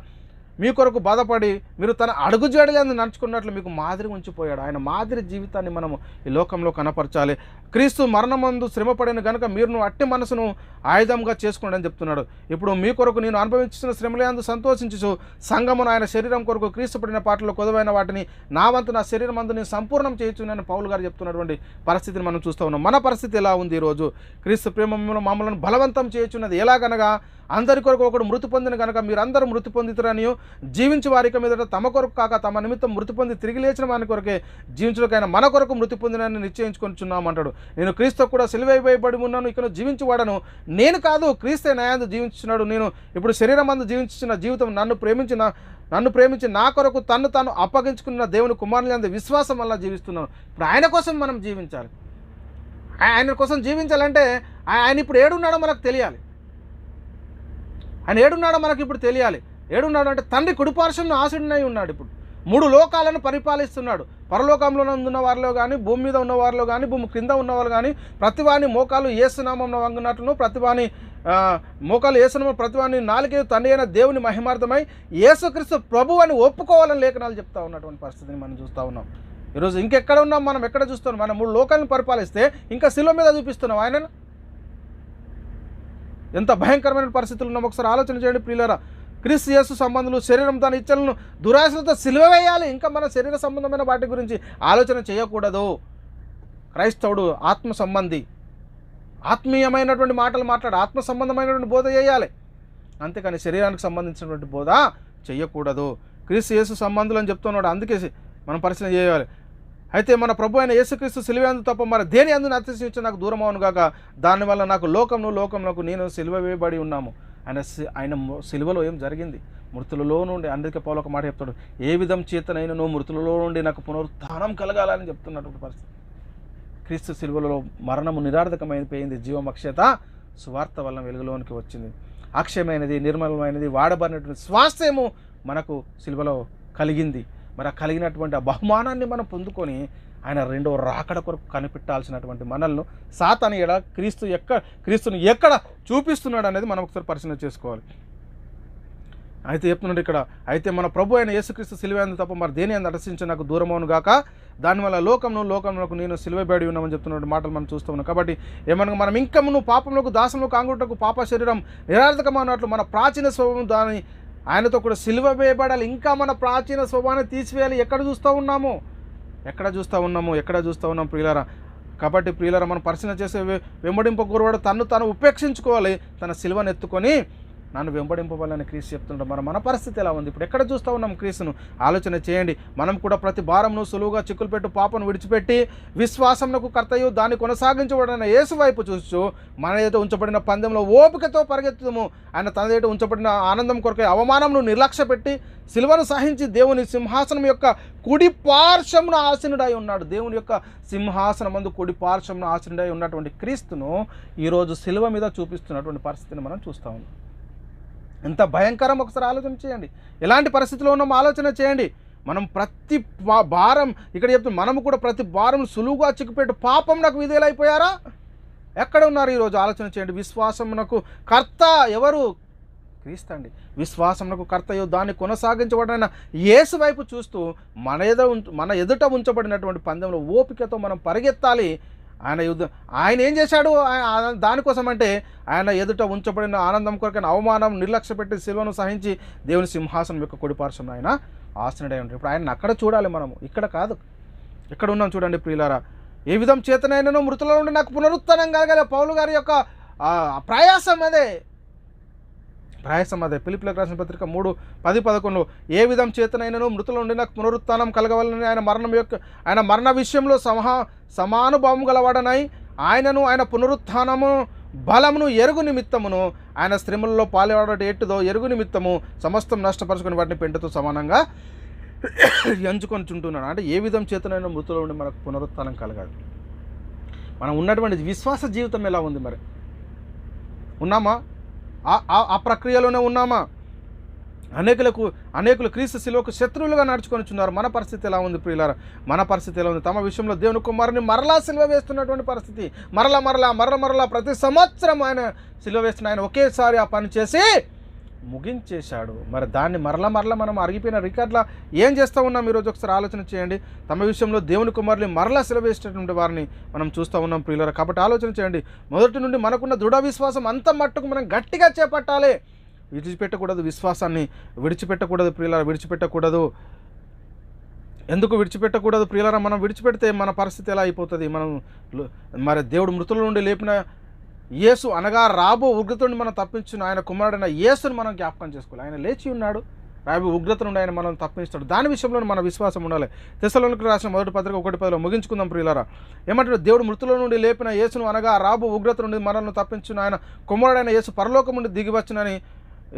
మీ కొరకు బాధపడి మీరు తన అడుగుజాడలందు నడుచుకున్నట్లు మీకు మాదిరి ఉంచిపోయాడు. ఆయన మాదిరి జీవితాన్ని మనము ఈ లోకంలో కనపరచాలి. క్రీస్తు మరణమందు శ్రమపడిన కనుక మీరు అట్టి మనసును ఆయుధంగా చేసుకోండి అని చెప్తున్నాడు. ఇప్పుడు మీ కొరకు నేను అనుభవించిన శ్రమలందు సంతోషించు సంఘమును ఆయన శరీరం కొరకు క్రీస్తు పడిన పాటల్లో కొదవైన వాటిని నా వంతు నా శరీరం అందు నేను సంపూర్ణం చేయొచ్చునని పౌలు గారు చెప్తున్నటువంటి పరిస్థితిని మనం చూస్తూ ఉన్నాం. మన పరిస్థితి ఎలా ఉంది ఈరోజు? క్రీస్తు ప్రేమ మమ్మల్ని బలవంతం చేయొచ్చున్నది. ఎలాగనగా అందరి కొరకు ఒకడు మృతి పొందిన కనుక మీరందరూ మృతి పొందితురనియు, జీవించి వారికి మీదట తమ కొరకు కాక తమ నిమిత్తం మృతి పొంది తిరిగి లేచిన వారి కొరకే జీవించడానికైనా మన కొరకు మృతి పొందినని నిశ్చయించుకొనిచున్నామంటాడు. నేను క్రీస్తు కూడా సిలువైబడి ఉన్నాను, ఇక్కడ జీవించువాడను నేను కాదు, క్రీస్తే నాయందు జీవించున్నాడు. నేను ఇప్పుడు శరీరం అందు జీవించిన జీవితం నన్ను ప్రేమించి నా కొరకు తన్ను తాను అప్పగించుకున్న దేవుని కుమారులందు విశ్వాసం వల్ల జీవిస్తున్నాను. ఇప్పుడు ఆయన కోసం మనం జీవించాలి. ఆయన కోసం జీవించాలంటే ఆయన ఇప్పుడు ఏడున్నాడో మనకు తెలియాలి. ఆయన ఏడున్నాడో మనకి ఇప్పుడు తెలియాలి. ఏడున్నాడు అంటే తండ్రి కుడిపార్శ్వంలో ఆసీనుడై ఉన్నాడు. ఇప్పుడు 3 లోకాలను పరిపాలిస్తున్నాడు. పరలోకంలో ఉన్న వారిలో కానీ, భూమి మీద ఉన్న వారిలో కానీ, భూమి క్రింద ఉన్నవారు కానీ, ప్రతివాని మోకాలు యేసునామం వంగినట్లును, ప్రతివాని మోకాలు యేసునామం, ప్రతివాని నాలుగే తండ్రి అయిన దేవుని మహిమార్థమై యేసుక్రీస్తు ప్రభు అని ఒప్పుకోవాలని లేఖనాలు చెప్తా ఉన్నటువంటి పరిస్థితిని మనం చూస్తూ ఉన్నాం. ఈరోజు ఇంకెక్కడ ఉన్నాం? మనం ఎక్కడ చూస్తున్నాం? మనం 3 లోకాలను పరిపాలిస్తే ఇంకా శిలువ మీద చూపిస్తున్నాం ఆయనను. ఎంత భయంకరమైన పరిస్థితులు ఉన్నాం ఒకసారి ఆలోచన చేయండి ప్రియులారా. క్రీస్తు యేసు సంబంధులు శరీరం తన ఇచ్చలను దురాశలతో సిలువ వేయాలి. ఇంకా మన శరీర సంబంధమైన వాటి గురించి ఆలోచన చేయకూడదు. క్రైస్తవుడు ఆత్మ సంబంధి, ఆత్మీయమైనటువంటి మాటలు మాట్లాడి ఆత్మ సంబంధమైనటువంటి బోధ చేయాలి, అంతేకాని శరీరానికి సంబంధించినటువంటి బోధ చేయకూడదు. క్రీస్తు యేసు సంబంధులు అని చెప్తున్నాడు, అందుకే మనం పరిశీలన చేయాలి. అయితే మన ప్రభు అయిన యేసుక్రీస్తు సిలువ అందు తప్ప మరి దేని అందును అతిశయించి నాకు దూరం అవును గాక, దానివల్ల నాకు లోకంలోకి నేను సిలువ వేయబడి ఉన్నాము. ఆయన సిలువలో ఏం జరిగింది? మృతులలో నుండి, అందుకే పౌలు ఒక మాట చెప్తాడు, ఏ విధం చేతనైనా నువ్వు మృతులలో నుండి నాకు పునరుత్థానం కలగాలని చెప్తున్నటువంటి పరిస్థితి. క్రీస్తు సిలువలో మరణము నిరార్థకమైపోయింది, జీవం అక్షయత సువార్త వలన వెలుగులోనికి వచ్చింది. అక్షయమైనది, నిర్మలమైనది, వాడబడినటువంటి స్వాస్థ్యము మనకు సిలువలో కలిగింది. మరి ఆ కలిగినటువంటి ఆ బహుమానాన్ని మనం పొందుకొని ఆయన రెండవ రాకడ కొరకు కనిపెట్టాల్సినటువంటి మనల్ని సాతాను క్రీస్తుని ఎక్కడ చూపిస్తున్నాడు అనేది మనం ఒకసారి పరిశీలన చేసుకోవాలి. అయితే చెప్తున్నాడు ఇక్కడ, అయితే మన ప్రభు అయిన యేసుక్రీస్తు సిలువ అందు తప్ప మరి దేని అందు అటసించి నాకు దూరమవును గాక, దానివల్ల లోకంలోకి నేను సిలువబడి ఉన్నామని చెప్తున్న మాటలు మనం చూస్తూ ఉన్నాం. కాబట్టి ఏమనగా మనం ఇంకా పాపంలోకి దాసంలోకి అంగుటకు పాప శరీరం నిరార్థకమన్నట్లు మన ప్రాచీన స్వభావం దాని ఆయనతో కూడా సిలువ వేయబడాలి. ఇంకా మన ప్రాచీన స్వభావాన్ని తీసివేయాలి. ఎక్కడ చూస్తూ ఉన్నాము ప్రియులారా? కాబట్టి ప్రియులారా, మనం పరిశీలన చేసే వెంబడింపకూరవాడు తను ఉపేక్షించుకోవాలి, తన సిలువను ఎత్తుకొని నన్ను వెంబడింపవాలని క్రీస్తు చెప్తుంటాం. మన పరిస్థితి ఎలా ఉంది? ఇప్పుడు ఎక్కడ చూస్తూ ఉన్నాం క్రీస్తును? ఆలోచన చేయండి. మనం కూడా ప్రతి భారంను సులువుగా చిక్కులు పెట్టు పాపను విడిచిపెట్టి విశ్వాసమునకు కర్తయు దాన్ని కొనసాగించబడిన యేసు వైపు చూస్తూ మన ఎదుట ఉంచబడిన పందెంలో ఓపికతో పరిగెత్తుము. ఆయన తన ఎదుట ఉంచబడిన ఆనందం కొరకై అవమానంను నిర్లక్ష్య పెట్టి సిలువను సహించి దేవుని సింహాసనం యొక్క కుడి పార్శ్వమున ఆసీనుడై ఉన్నాడు. దేవుని యొక్క సింహాసనం మందు కుడి పార్శ్వమున ఆసీనుడై ఉన్నటువంటి క్రీస్తును ఈరోజు సిలువ మీద చూపిస్తున్నటువంటి పరిస్థితిని మనం చూస్తూ ఉన్నాం. ఎంత భయంకరం ఒకసారి ఆలోచన చేయండి. ఎలాంటి పరిస్థితిలో ఉన్నామో ఆలోచన చేయండి. మనం ప్రతి భారం ఇక్కడ చెప్తున్నాం, మనము కూడా ప్రతి భారం సులువుగా చిక్కుపెట్టు పాపం నాకు విధేయులైపోయారా? ఎక్కడ ఉన్నారు ఈరోజు? ఆలోచన చేయండి. విశ్వాసమునకు కర్త ఎవరు? క్రీస్తు అండి. విశ్వాసమునకు కర్తయు దాన్ని కొనసాగించబడిన యేసు వైపు చూస్తూ మన ఎదుట ఉంచబడినటువంటి పందెంలో ఓపికతో మనం పరిగెత్తాలి. ఆయన ఏం చేశాడు? దానికోసం అంటే ఆయన ఎదుట ఉంచబడిన ఆనందం కొరకైన అవమానం నిర్లక్ష్య పెట్టి శిలువను సహించి దేవుని సింహాసనం యొక్క కుడిపార్శ్వం ఆయన ఆసనుడై ఉంటాడు. ఇప్పుడు ఆయన అక్కడ చూడాలి, మనము ఇక్కడ కాదు. ఇక్కడ ఉన్నాం చూడండి ప్రియులారా. ఏ విధం చేతనైనను మృతుల నుండి నాకు పునరుత్థానం కలగాలి. పౌలు గారి యొక్క ప్రయాసం అదే. ఫిలిప్పీయులకు రాసిన పత్రిక 3:10-11 ఏ విధం చేతనైనను మృతుల నుండి నాకు పునరుత్థానం కలగవాలని ఆయన మరణ విషయంలో సమానుభావం గలవాడనై ఆయనను ఆయన పునరుత్థానము బలమును ఎరుగు నిమిత్తమును ఆయన శ్రమలలో పాల్గొనడం ఎట్టుదో ఎరుగు నిమిత్తము సమస్తం నష్టపరుచుకుని వాటిని పెంటతో సమానంగా ఎంచుకొని చుంటున్నాడు. అంటే ఏ విధం చేతనైనా మృతుల నుండి మనకు పునరుత్థానం కలగాలి. మనం ఉన్నటువంటి విశ్వాస జీవితం ఎలా ఉంది? మరి ఉన్నామా? ఆ ప్రక్రియలోనే ఉన్నామా? అనేకులు క్రీస్తు శిలువకు శత్రువులుగా నడుచుకొనిచున్నారు. మన పరిస్థితి ఎలా ఉంది ప్రియులారా? మన పరిస్థితి ఎలా ఉంది? తమ విషయంలో దేవుని కుమారుని మరలా సిలువ వేస్తున్నటువంటి పరిస్థితి. మరలా ప్రతి సంవత్సరం ఆయన సిలువ వేస్తున్న ఆయన ఒకేసారి ఆ పని చేసి ముగించేశాడు. మరి దాన్ని మరలా మనం అరిగిపోయిన రికార్డులా ఏం చేస్తూ ఉన్నాం? ఈరోజు ఒకసారి ఆలోచన చేయండి. తమ విషయంలో దేవుని కుమారుని మరలా సిలువ వేసేటటువంటి వారిని మనం చూస్తూ ఉన్నాం ప్రియులారా. కాబట్టి ఆలోచన చేయండి. మొదటి నుండి మనకున్న దృఢ విశ్వాసం అంత మట్టుకు మనం గట్టిగా చేపట్టాలి. విడిచిపెట్టకూడదు, విశ్వాసాన్ని విడిచిపెట్టకూడదు ప్రియులారా, విడిచిపెట్టకూడదు. ఎందుకు విడిచిపెట్టకూడదు ప్రియులారా? మనం విడిచిపెడితే మన పరిస్థితి ఎలా అయిపోతుంది? మరి దేవుడు మృతుల నుండి లేపిన యేసు అనగా రాబో ఉగ్రత నుండి మనం తప్పించిన ఆయన కుమారుడైన యేసుని మనం జ్ఞాపకం చేసుకోవాలి. ఆయన లేచి ఉన్నాడు, రాబో ఉగ్రత నుండి ఆయన మనం తప్పించాడు. దాని విషయంలో మన విశ్వాసం ఉండాలి. తెస్సలోనికీయులకు రాసిన మొదటి పత్రిక 1:10 ముగించుకుందాం ప్రియులారా. ఏమంటారు? దేవుడు మృతుల నుండి లేపిన యేసును అనగా రాబో ఉగ్రత నుండి మనల్ని తప్పించిన ఆయన కుమారుడైన యేసు పరలోకం నుండి దిగి వచ్చినని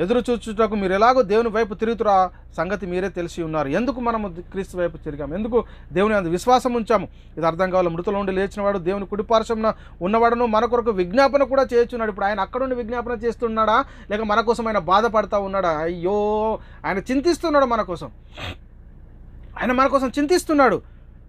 ఎదురు చూచుటకు మీరు ఎలాగో దేవుని వైపు తిరుగుతురా సంగతి మీరే తెలిసి ఉన్నారు. ఎందుకు మనము క్రీస్తు వైపు తిరిగాము? ఎందుకు దేవుని అందు విశ్వాసం ఉంచాము? ఇది అర్థం కావాలి. మృతుల నుండి లేచినవాడు దేవుని కుడిపార్శ్వమున ఉన్నవాడును మన కొరకు విజ్ఞాపన కూడా చేస్తున్నాడు. ఇప్పుడు ఆయన అక్కడ నుండి విజ్ఞాపన చేస్తున్నాడా, లేక మన కోసం ఆయన బాధపడతా ఉన్నాడా? అయ్యో, ఆయన చింతిస్తున్నాడు మన కోసం. ఆయన మన కోసం చింతిస్తున్నాడు.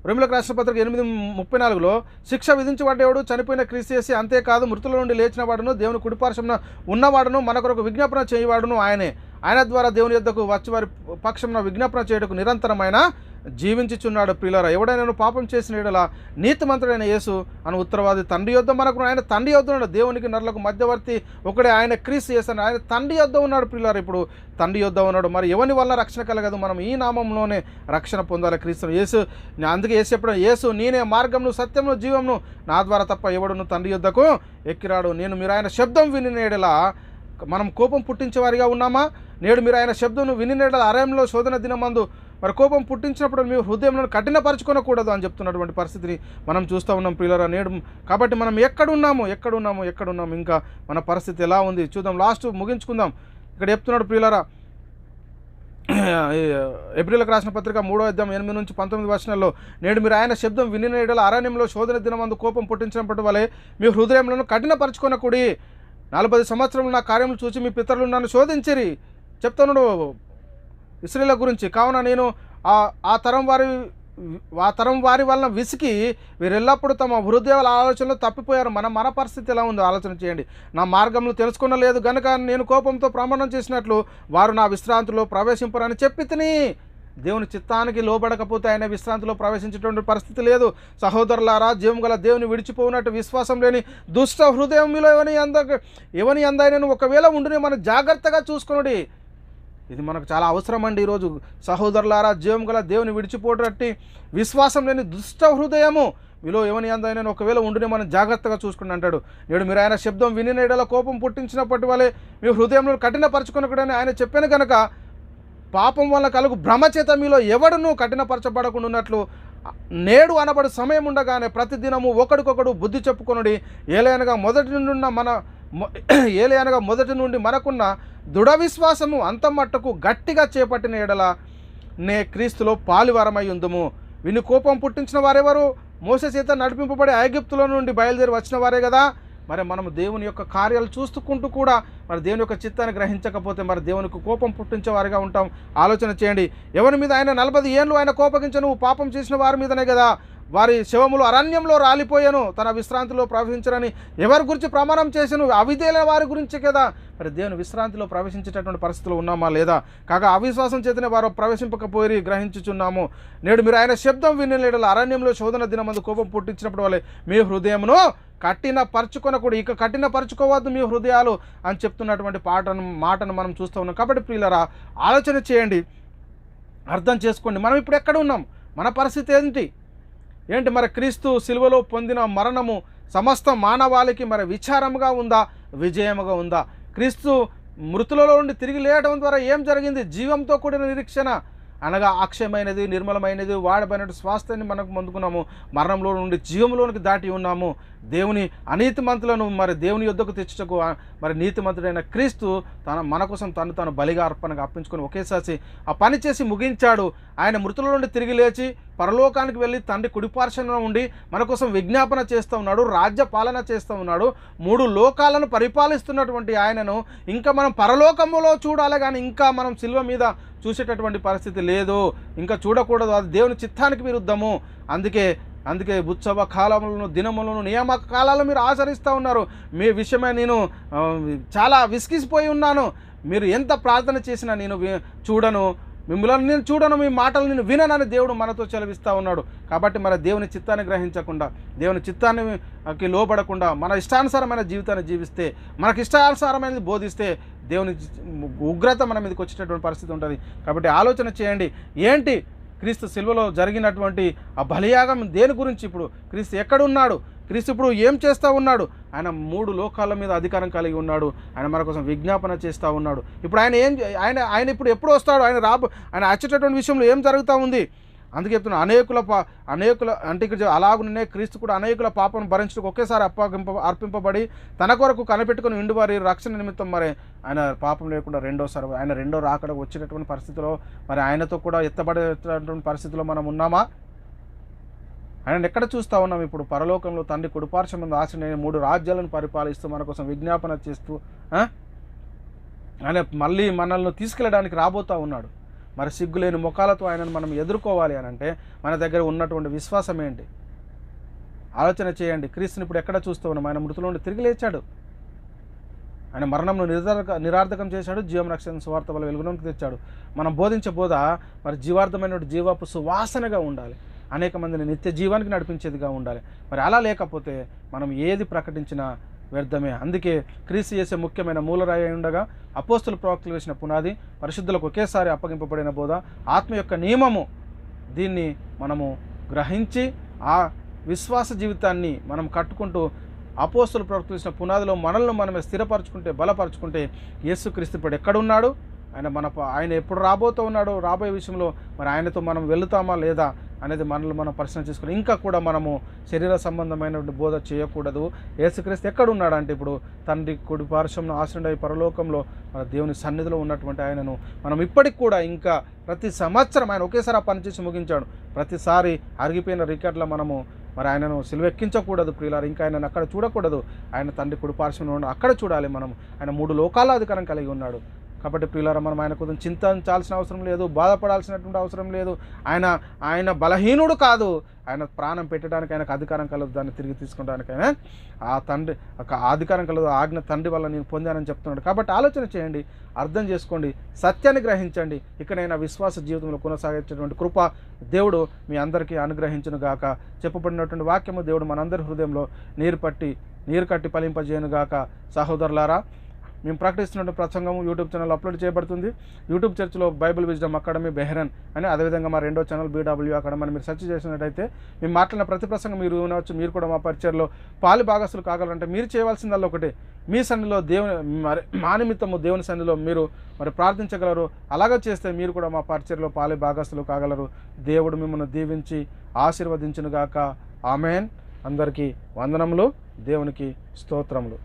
రోమీయులకు రాసిన పత్రిక 8:34 శిక్ష విధించబడ్డవాడు చనిపోయిన క్రీస్తు యేసే, అంతేకాదు మృతుల నుండి లేచిన వాడును దేవుని కుడిపార్శ్వమున ఉన్నవాడును మన కొరకు విజ్ఞాపన చేయవాడును ఆయనే. ఆయన ద్వారా దేవుని యొద్దకు వచ్చి వారి పక్షమున విజ్ఞాపన చేయుటకు నిరంతరమైన జీవించుచున్నాడు ప్రియులారా. ఎవడైనా పాపం చేసిన యెడల నీతిమంతుడైన యేసు అను ఉత్తరవాది తండ్రి యొద్ద మనకు ఆయన తండ్రి యొద్ద ఉన్నాడు. దేవునికి నరులకు మధ్యవర్తి ఒకడే ఆయన క్రీస్తు యేసు. ఆయన తండ్రి యొద్ద ఉన్నాడు ప్రియులారా. ఇప్పుడు తండ్రి యొద్ద ఉన్నాడు. మరి ఎవని వల్ల రక్షణ కలగదు? మనం ఈ నామంలోనే రక్షణ పొందాలి. క్రీస్తు యేసు. అందుకే యేసు చెప్పడం, యేసు నేనే మార్గమును సత్యమును జీవమును, నా ద్వారా తప్ప ఎవడును తండ్రి యొద్దకు ఎక్కిరాడు. మీరు ఆయన శబ్దం వినిన యెడల మనం కోపం పుట్టించేవారిగా ఉన్నామా? నేడు మీరు ఆయన శబ్దం వినిన యెడల అరణ్యంలో శోధన దినమందు మరి కోపం పుట్టించినప్పుడు మీ హృదయంలో కఠినపరచుకోనకూడదు అని చెప్తున్నటువంటి పరిస్థితిని మనం చూస్తూ ఉన్నాం ప్రియులారా నేడు. కాబట్టి మనం ఎక్కడున్నాము ఇంకా మన పరిస్థితి ఎలా ఉంది చూద్దాం. లాస్ట్ ముగించుకుందాం. ఇక్కడ చెప్తున్నాడు ప్రియులారా, ఎబ్రీయులకు రాసిన పత్రిక 3:8-19 నేడు మీరు ఆయన శబ్దం వినిన యెడల అరణ్యంలో శోధన దినమందు కోపం పుట్టించినప్పటి వలె మీ హృదయంలో కఠినపరచుకొనకుడి. 40 సంవత్సరములు నా కార్యములు చూసి మీ పితరులు నన్ను శోధించిరి చెప్తున్నాడు ఇశ్రాయేలు గురించి. కావున నేను ఆ తరం వారి వలన విసికి వీరెల్లప్పుడూ తమ హృదయాల ఆలోచనలో తప్పిపోయారు. మన పరిస్థితి ఎలా ఉందో ఆలోచన చేయండి. నా మార్గంలో తెలుసుకునలేదు గనుక నేను కోపంతో ప్రమాణం చేసినట్లు వారు నా విశ్రాంతిలో ప్రవేశింపరని చెప్పి తిని. దేవుని చిత్తానికి లోబడకపోతే ఆయన విశ్రాంతిలో ప్రవేశించేటువంటి పరిస్థితి లేదు. సహోదరులారా, జీవం గల దేవుని విడిచిపోయినట్టు విశ్వాసం లేని దుష్ట హృదయం మీలో ఎవని అందైనను ఒకవేళ ఉండునే మనం జాగ్రత్తగా చూసుకునుడి. ఇది మనకు చాలా అవసరం అండి ఈరోజు. సహోదరులారా, జీవం గల దేవుని విడిచిపోటట్టి విశ్వాసం లేని దుష్ట హృదయము మీలో ఎవని అందైనా ఒకవేళ ఉండునే మనం జాగ్రత్తగా చూసుకుని అంటాడు. నేడు మీరు ఆయన శబ్దం వినిన యెడల కోపం పుట్టించినప్పటి వలె మీ హృదయంలో కఠినపరచుకొనకూడని ఆయన చెప్పాను కనుక పాపం వల్ల కలుగు భ్రమ చేత మీలో ఎవడును కఠినపరచబడకుండా ఉన్నట్లు నేడు అనబడు సమయం ఉండగానే ప్రతిదినము ఒకడికొకడు బుద్ధి చెప్పుకొనుడి. ఏలయనగా మొదటి నుండి మనకున్న దృఢ విశ్వాసము అంత మట్టుకు గట్టిగా చేపట్టిన యెడల నే క్రీస్తులో పాలువారమై ఉందుము. విని కోపం పుట్టించిన వారెవరు? మోసే చేత నడిపింపబడి ఐగుప్తులో నుండి బయలుదేరి వచ్చిన వారే కదా. మరి మనం దేవుని యొక్క కార్యాలు చూసుకుంటూ కూడా మరి దేవుని యొక్క చిత్తాన్ని గ్రహించకపోతే మరి దేవునికి కోపం పుట్టించేవారిగా ఉంటాం. ఆలోచన చేయండి. ఎవరి మీద ఆయన 40 ఏళ్ళు ఆయన కోపగించను పాపం చేసిన వారి మీదనే కదా. వారి శవములు అరణ్యంలో రాలిపోయాను, తన విశ్రాంతిలో ప్రవేశించరని ఎవరి గురించి ప్రమాణం చేశాను? అవిధేయుల వారి గురించి కదా. మరి దేవుని విశ్రాంతిలో ప్రవేశించేటటువంటి పరిస్థితులు ఉన్నామా లేదా? కాగా అవిశ్వాసం చేతనే వారు ప్రవేశింపకపోయి గ్రహించుచున్నాము. నేడు మీరు ఆయన శబ్దం వినలేడల అరణ్యంలో శోధన దినమందు కోపం పుట్టించినప్పుడు వాళ్ళే మీ హృదయమును కఠినపరచుకొనకూడదు, ఇక కఠినపరచుకోవద్దు మీ హృదయాలు అని చెప్తున్నటువంటి మాటను మనం చూస్తూ ఉన్నాం. కాబట్టి ప్రియులారా, ఆలోచన చేయండి, అర్థం చేసుకోండి. మనం ఇప్పుడు ఎక్కడ ఉన్నాం, మన పరిస్థితి ఏంటి? మరి క్రీస్తు సిలువలో పొందిన మరణము సమస్త మానవాళికి మరి విచారముగా ఉందా, విజయముగా ఉందా? క్రీస్తు మృతులలో నుండి తిరిగి లేయడం ద్వారా ఏం జరిగింది? జీవంతో కూడిన నిరీక్షణ, అనగా అక్షయమైనది, నిర్మలమైనది, వాడబడిన స్వాస్థ్యాన్ని మనకు పొందుకున్నాము. మరణంలో నుండి జీవంలోనికి దాటి ఉన్నాము. దేవుని అనీతిమంతులను మరి దేవుని యొద్దకు తెచ్చుటకు మరి నీతిమంతుడైన క్రీస్తు మన కోసం తను బలిగా అర్పణగా అర్పించుకొని ఒకేసారి ఆ పని చేసి ముగించాడు. ఆయన మృతుల నుండి తిరిగి లేచి పరలోకానికి వెళ్ళి తండ్రి కుడిపార్శ్వన ఉండి మన కోసం విజ్ఞాపన చేస్తూ ఉన్నాడు, రాజ్య పాలన చేస్తూ ఉన్నాడు. 3 లోకాలను పరిపాలిస్తున్నటువంటి ఆయనను ఇంకా మనం పరలోకములో చూడాలి, కానీ ఇంకా మనం సిలువ మీద చూసేటటువంటి పరిస్థితి లేదు, ఇంకా చూడకూడదు. అది దేవుని చిత్తానికి విరుద్ధము. అందుకే ఉత్సవ కాలములను, దినములను, నియామక కాలాలను మీరు ఆచరిస్తూ ఉన్నారు. మీ విషయమై నేను చాలా విసిగిసిపోయి ఉన్నాను. మీరు ఎంత ప్రార్థన చేసినా నేను చూడను, మిమ్మల్ని నేను చూడను, మీ మాటలు నేను విననని దేవుడు మనతో చెలవిస్తూ ఉన్నాడు. కాబట్టి మన దేవుని చిత్తాన్ని గ్రహించకుండా, దేవుని చిత్తానికి లోబడకుండా మన ఇష్టానుసారమైన జీవితాన్ని జీవిస్తే, మనకి ఇష్టానుసారమైనది బోధిస్తే దేవుని ఉగ్రత మన మీదకి వచ్చేటటువంటి పరిస్థితి ఉంటుంది. కాబట్టి ఆలోచన చేయండి, ఏంటి క్రీస్తు సిలువలో జరిగినటువంటి ఆ బలియాగం దేని గురించి? ఇప్పుడు క్రీస్తు ఎక్కడున్నాడు? క్రీస్తు ఇప్పుడు ఏం చేస్తూ ఉన్నాడు? ఆయన 3 లోకాల మీద అధికారం కలిగి ఉన్నాడు. ఆయన మన కోసం విజ్ఞాపన చేస్తూ ఉన్నాడు. ఇప్పుడు ఆయన ఇప్పుడు ఎప్పుడు వస్తాడు? ఆయన వచ్చేటటువంటి విషయంలో ఏం జరుగుతూ ఉంది? అందుకే చెప్తున్నా, అనేకుల అంటే ఇక్కడ అలాగునే క్రీస్తు కూడా అనేకుల పాపను భరించడానికి ఒకేసారి అర్పింపబడి తన కొరకు కనిపెట్టుకుని ఉండి వారి రక్షణ నిమిత్తం మరి ఆయన పాపం లేకుండా ఆయన రెండో రాకడ వచ్చేటటువంటి పరిస్థితిలో మరి ఆయనతో కూడా ఎత్తబడేటటువంటి పరిస్థితిలో మనం ఉన్నామా? ఆయన ఎక్కడ చూస్తూ ఉన్నాం? ఇప్పుడు పరలోకంలో తండ్రి కుడిపార్శ్వమందు ఆసీనుడైన 3 రాజ్యాలను పరిపాలిస్తూ మన కోసం విజ్ఞాపన చేస్తూ ఆయన మళ్ళీ మనల్ని తీసుకెళ్ళడానికి రాబోతూ ఉన్నాడు. మరి సిగ్గులేని ముఖాలతో ఆయనను మనం ఎదుర్కోవాలి అని అంటే మన దగ్గర ఉన్నటువంటి విశ్వాసం ఏంటి? ఆలోచన చేయండి. క్రీస్తుని ఇప్పుడు ఎక్కడ చూస్తూ ఉన్నాం? ఆయన మృతుల నుండి తిరిగి లేచాడు. ఆయన మరణంను నిరార్థకం చేశాడు, జీవం రక్షణ సువార్త వల్ల వెలుగులోకి తెచ్చాడు. మనం బోధించే బోధ మరి జీవార్థమైన జీవపు సువాసనగా ఉండాలి, అనేక మందిని నిత్య జీవానికి నడిపించేదిగా ఉండాలి. మరి అలా లేకపోతే మనం ఏది ప్రకటించినా వ్యర్థమే. అందుకే క్రీస్తు చేసే ముఖ్యమైన మూలరాయి ఉండగా అపోస్తుల ప్రవక్తలు వేసిన పునాది, పరిశుద్ధులకు ఒకేసారి అప్పగింపబడిన బోధ, ఆత్మ యొక్క నియమము, దీన్ని మనము గ్రహించి ఆ విశ్వాస జీవితాన్ని మనం కట్టుకుంటూ అపోస్తుల ప్రవక్తలు వేసిన పునాదిలో మనల్ని మనమే స్థిరపరచుకుంటే, బలపరచుకుంటే యేసుక్రీస్తు ఇప్పుడు ఎక్కడున్నాడు? ఆయన ఎప్పుడు రాబోతూ ఉన్నాడు? రాబోయే విషయంలో మరి ఆయనతో మనం వెళుతామా లేదా అనేది మనల్ని మనం పరిశీలన చేసుకుని ఇంకా కూడా మనము శరీర సంబంధమైన బోధ చేయకూడదు. యేసుక్రీస్తు ఎక్కడున్నాడు అంటే ఇప్పుడు తండ్రి కుడి పార్శ్వంలో ఆసీనుడై పరలోకంలో మన దేవుని సన్నిధిలో ఉన్నటువంటి ఆయనను మనం ఇప్పటికి కూడా ఇంకా ప్రతి సంవత్సరం ఆయన ఒకేసారి ఆ పని చేసి ముగించాడు. ప్రతిసారి అరిగిపోయిన రికార్డులో మనము మరి ఆయనను సిలువెక్కించకూడదు ప్రియులారు, ఇంకా ఆయనను అక్కడ చూడకూడదు. ఆయన తండ్రి కుడి పార్శ్వంలో అక్కడ చూడాలి. మనం ఆయన 3 లోకాల అధికారం కలిగి ఉన్నాడు. కాబట్టి ప్రియులారా, మనం ఆయన కోసం చింతించాల్సిన అవసరం లేదు, బాధపడాల్సినటువంటి అవసరం లేదు. ఆయన బలహీనుడు కాదు. ఆయన ప్రాణం పెట్టడానికి ఆయనకు అధికారం కలదు, దాన్ని తిరిగి తీసుకోవడానికైనా ఆ తండ్రి అధికారం కలదు, ఆజ్ఞ తండ్రి వల్ల నేను పొందానని చెప్తున్నాడు. కాబట్టి ఆలోచన చేయండి, అర్థం చేసుకోండి, సత్యాన్ని గ్రహించండి. ఇకనైనా విశ్వాస జీవితంలో కొనసాగేటటువంటి కృప దేవుడు మీ అందరికీ అనుగ్రహించును గాక. చెప్పబడినటువంటి వాక్యము దేవుడు మనందరి హృదయంలో నీరు కట్టి ఫలింపజేయను గాక. సహోదరులారా, మేము ప్రకటిస్తున్న ప్రసంగం యూట్యూబ్ ఛానల్ అప్లోడ్ చేయబడుతుంది. యూట్యూబ్ చర్చ్లో బైబిల్ విజ్డమ్ అకాడమీ బెహ్రన్ అని, అదేవిధంగా మా రెండో ఛానల్ BW అకాడమీ అని మీరు సెర్చ్ చేసినట్టయితే మేము మాట్లాడిన ప్రతి ప్రసంగం మీరు వినవచ్చు. మీరు కూడా మా పరిచయలో పాలి భాగస్తులు కాగలంటే మీరు చేయవలసిందల్లా ఒకటే, మీ సన్నిధిలో మా నిమిత్తము దేవుని సన్నిధిలో మీరు మరి ప్రార్థించగలరు. అలాగే చేస్తే మీరు కూడా మా పరిచయలో పాలి భాగస్తులు కాగలరు. దేవుడు మిమ్మల్ని దీవించి ఆశీర్వదించునుగాక. ఆమెన్. అందరికీ వందనములు, దేవునికి స్తోత్రములు.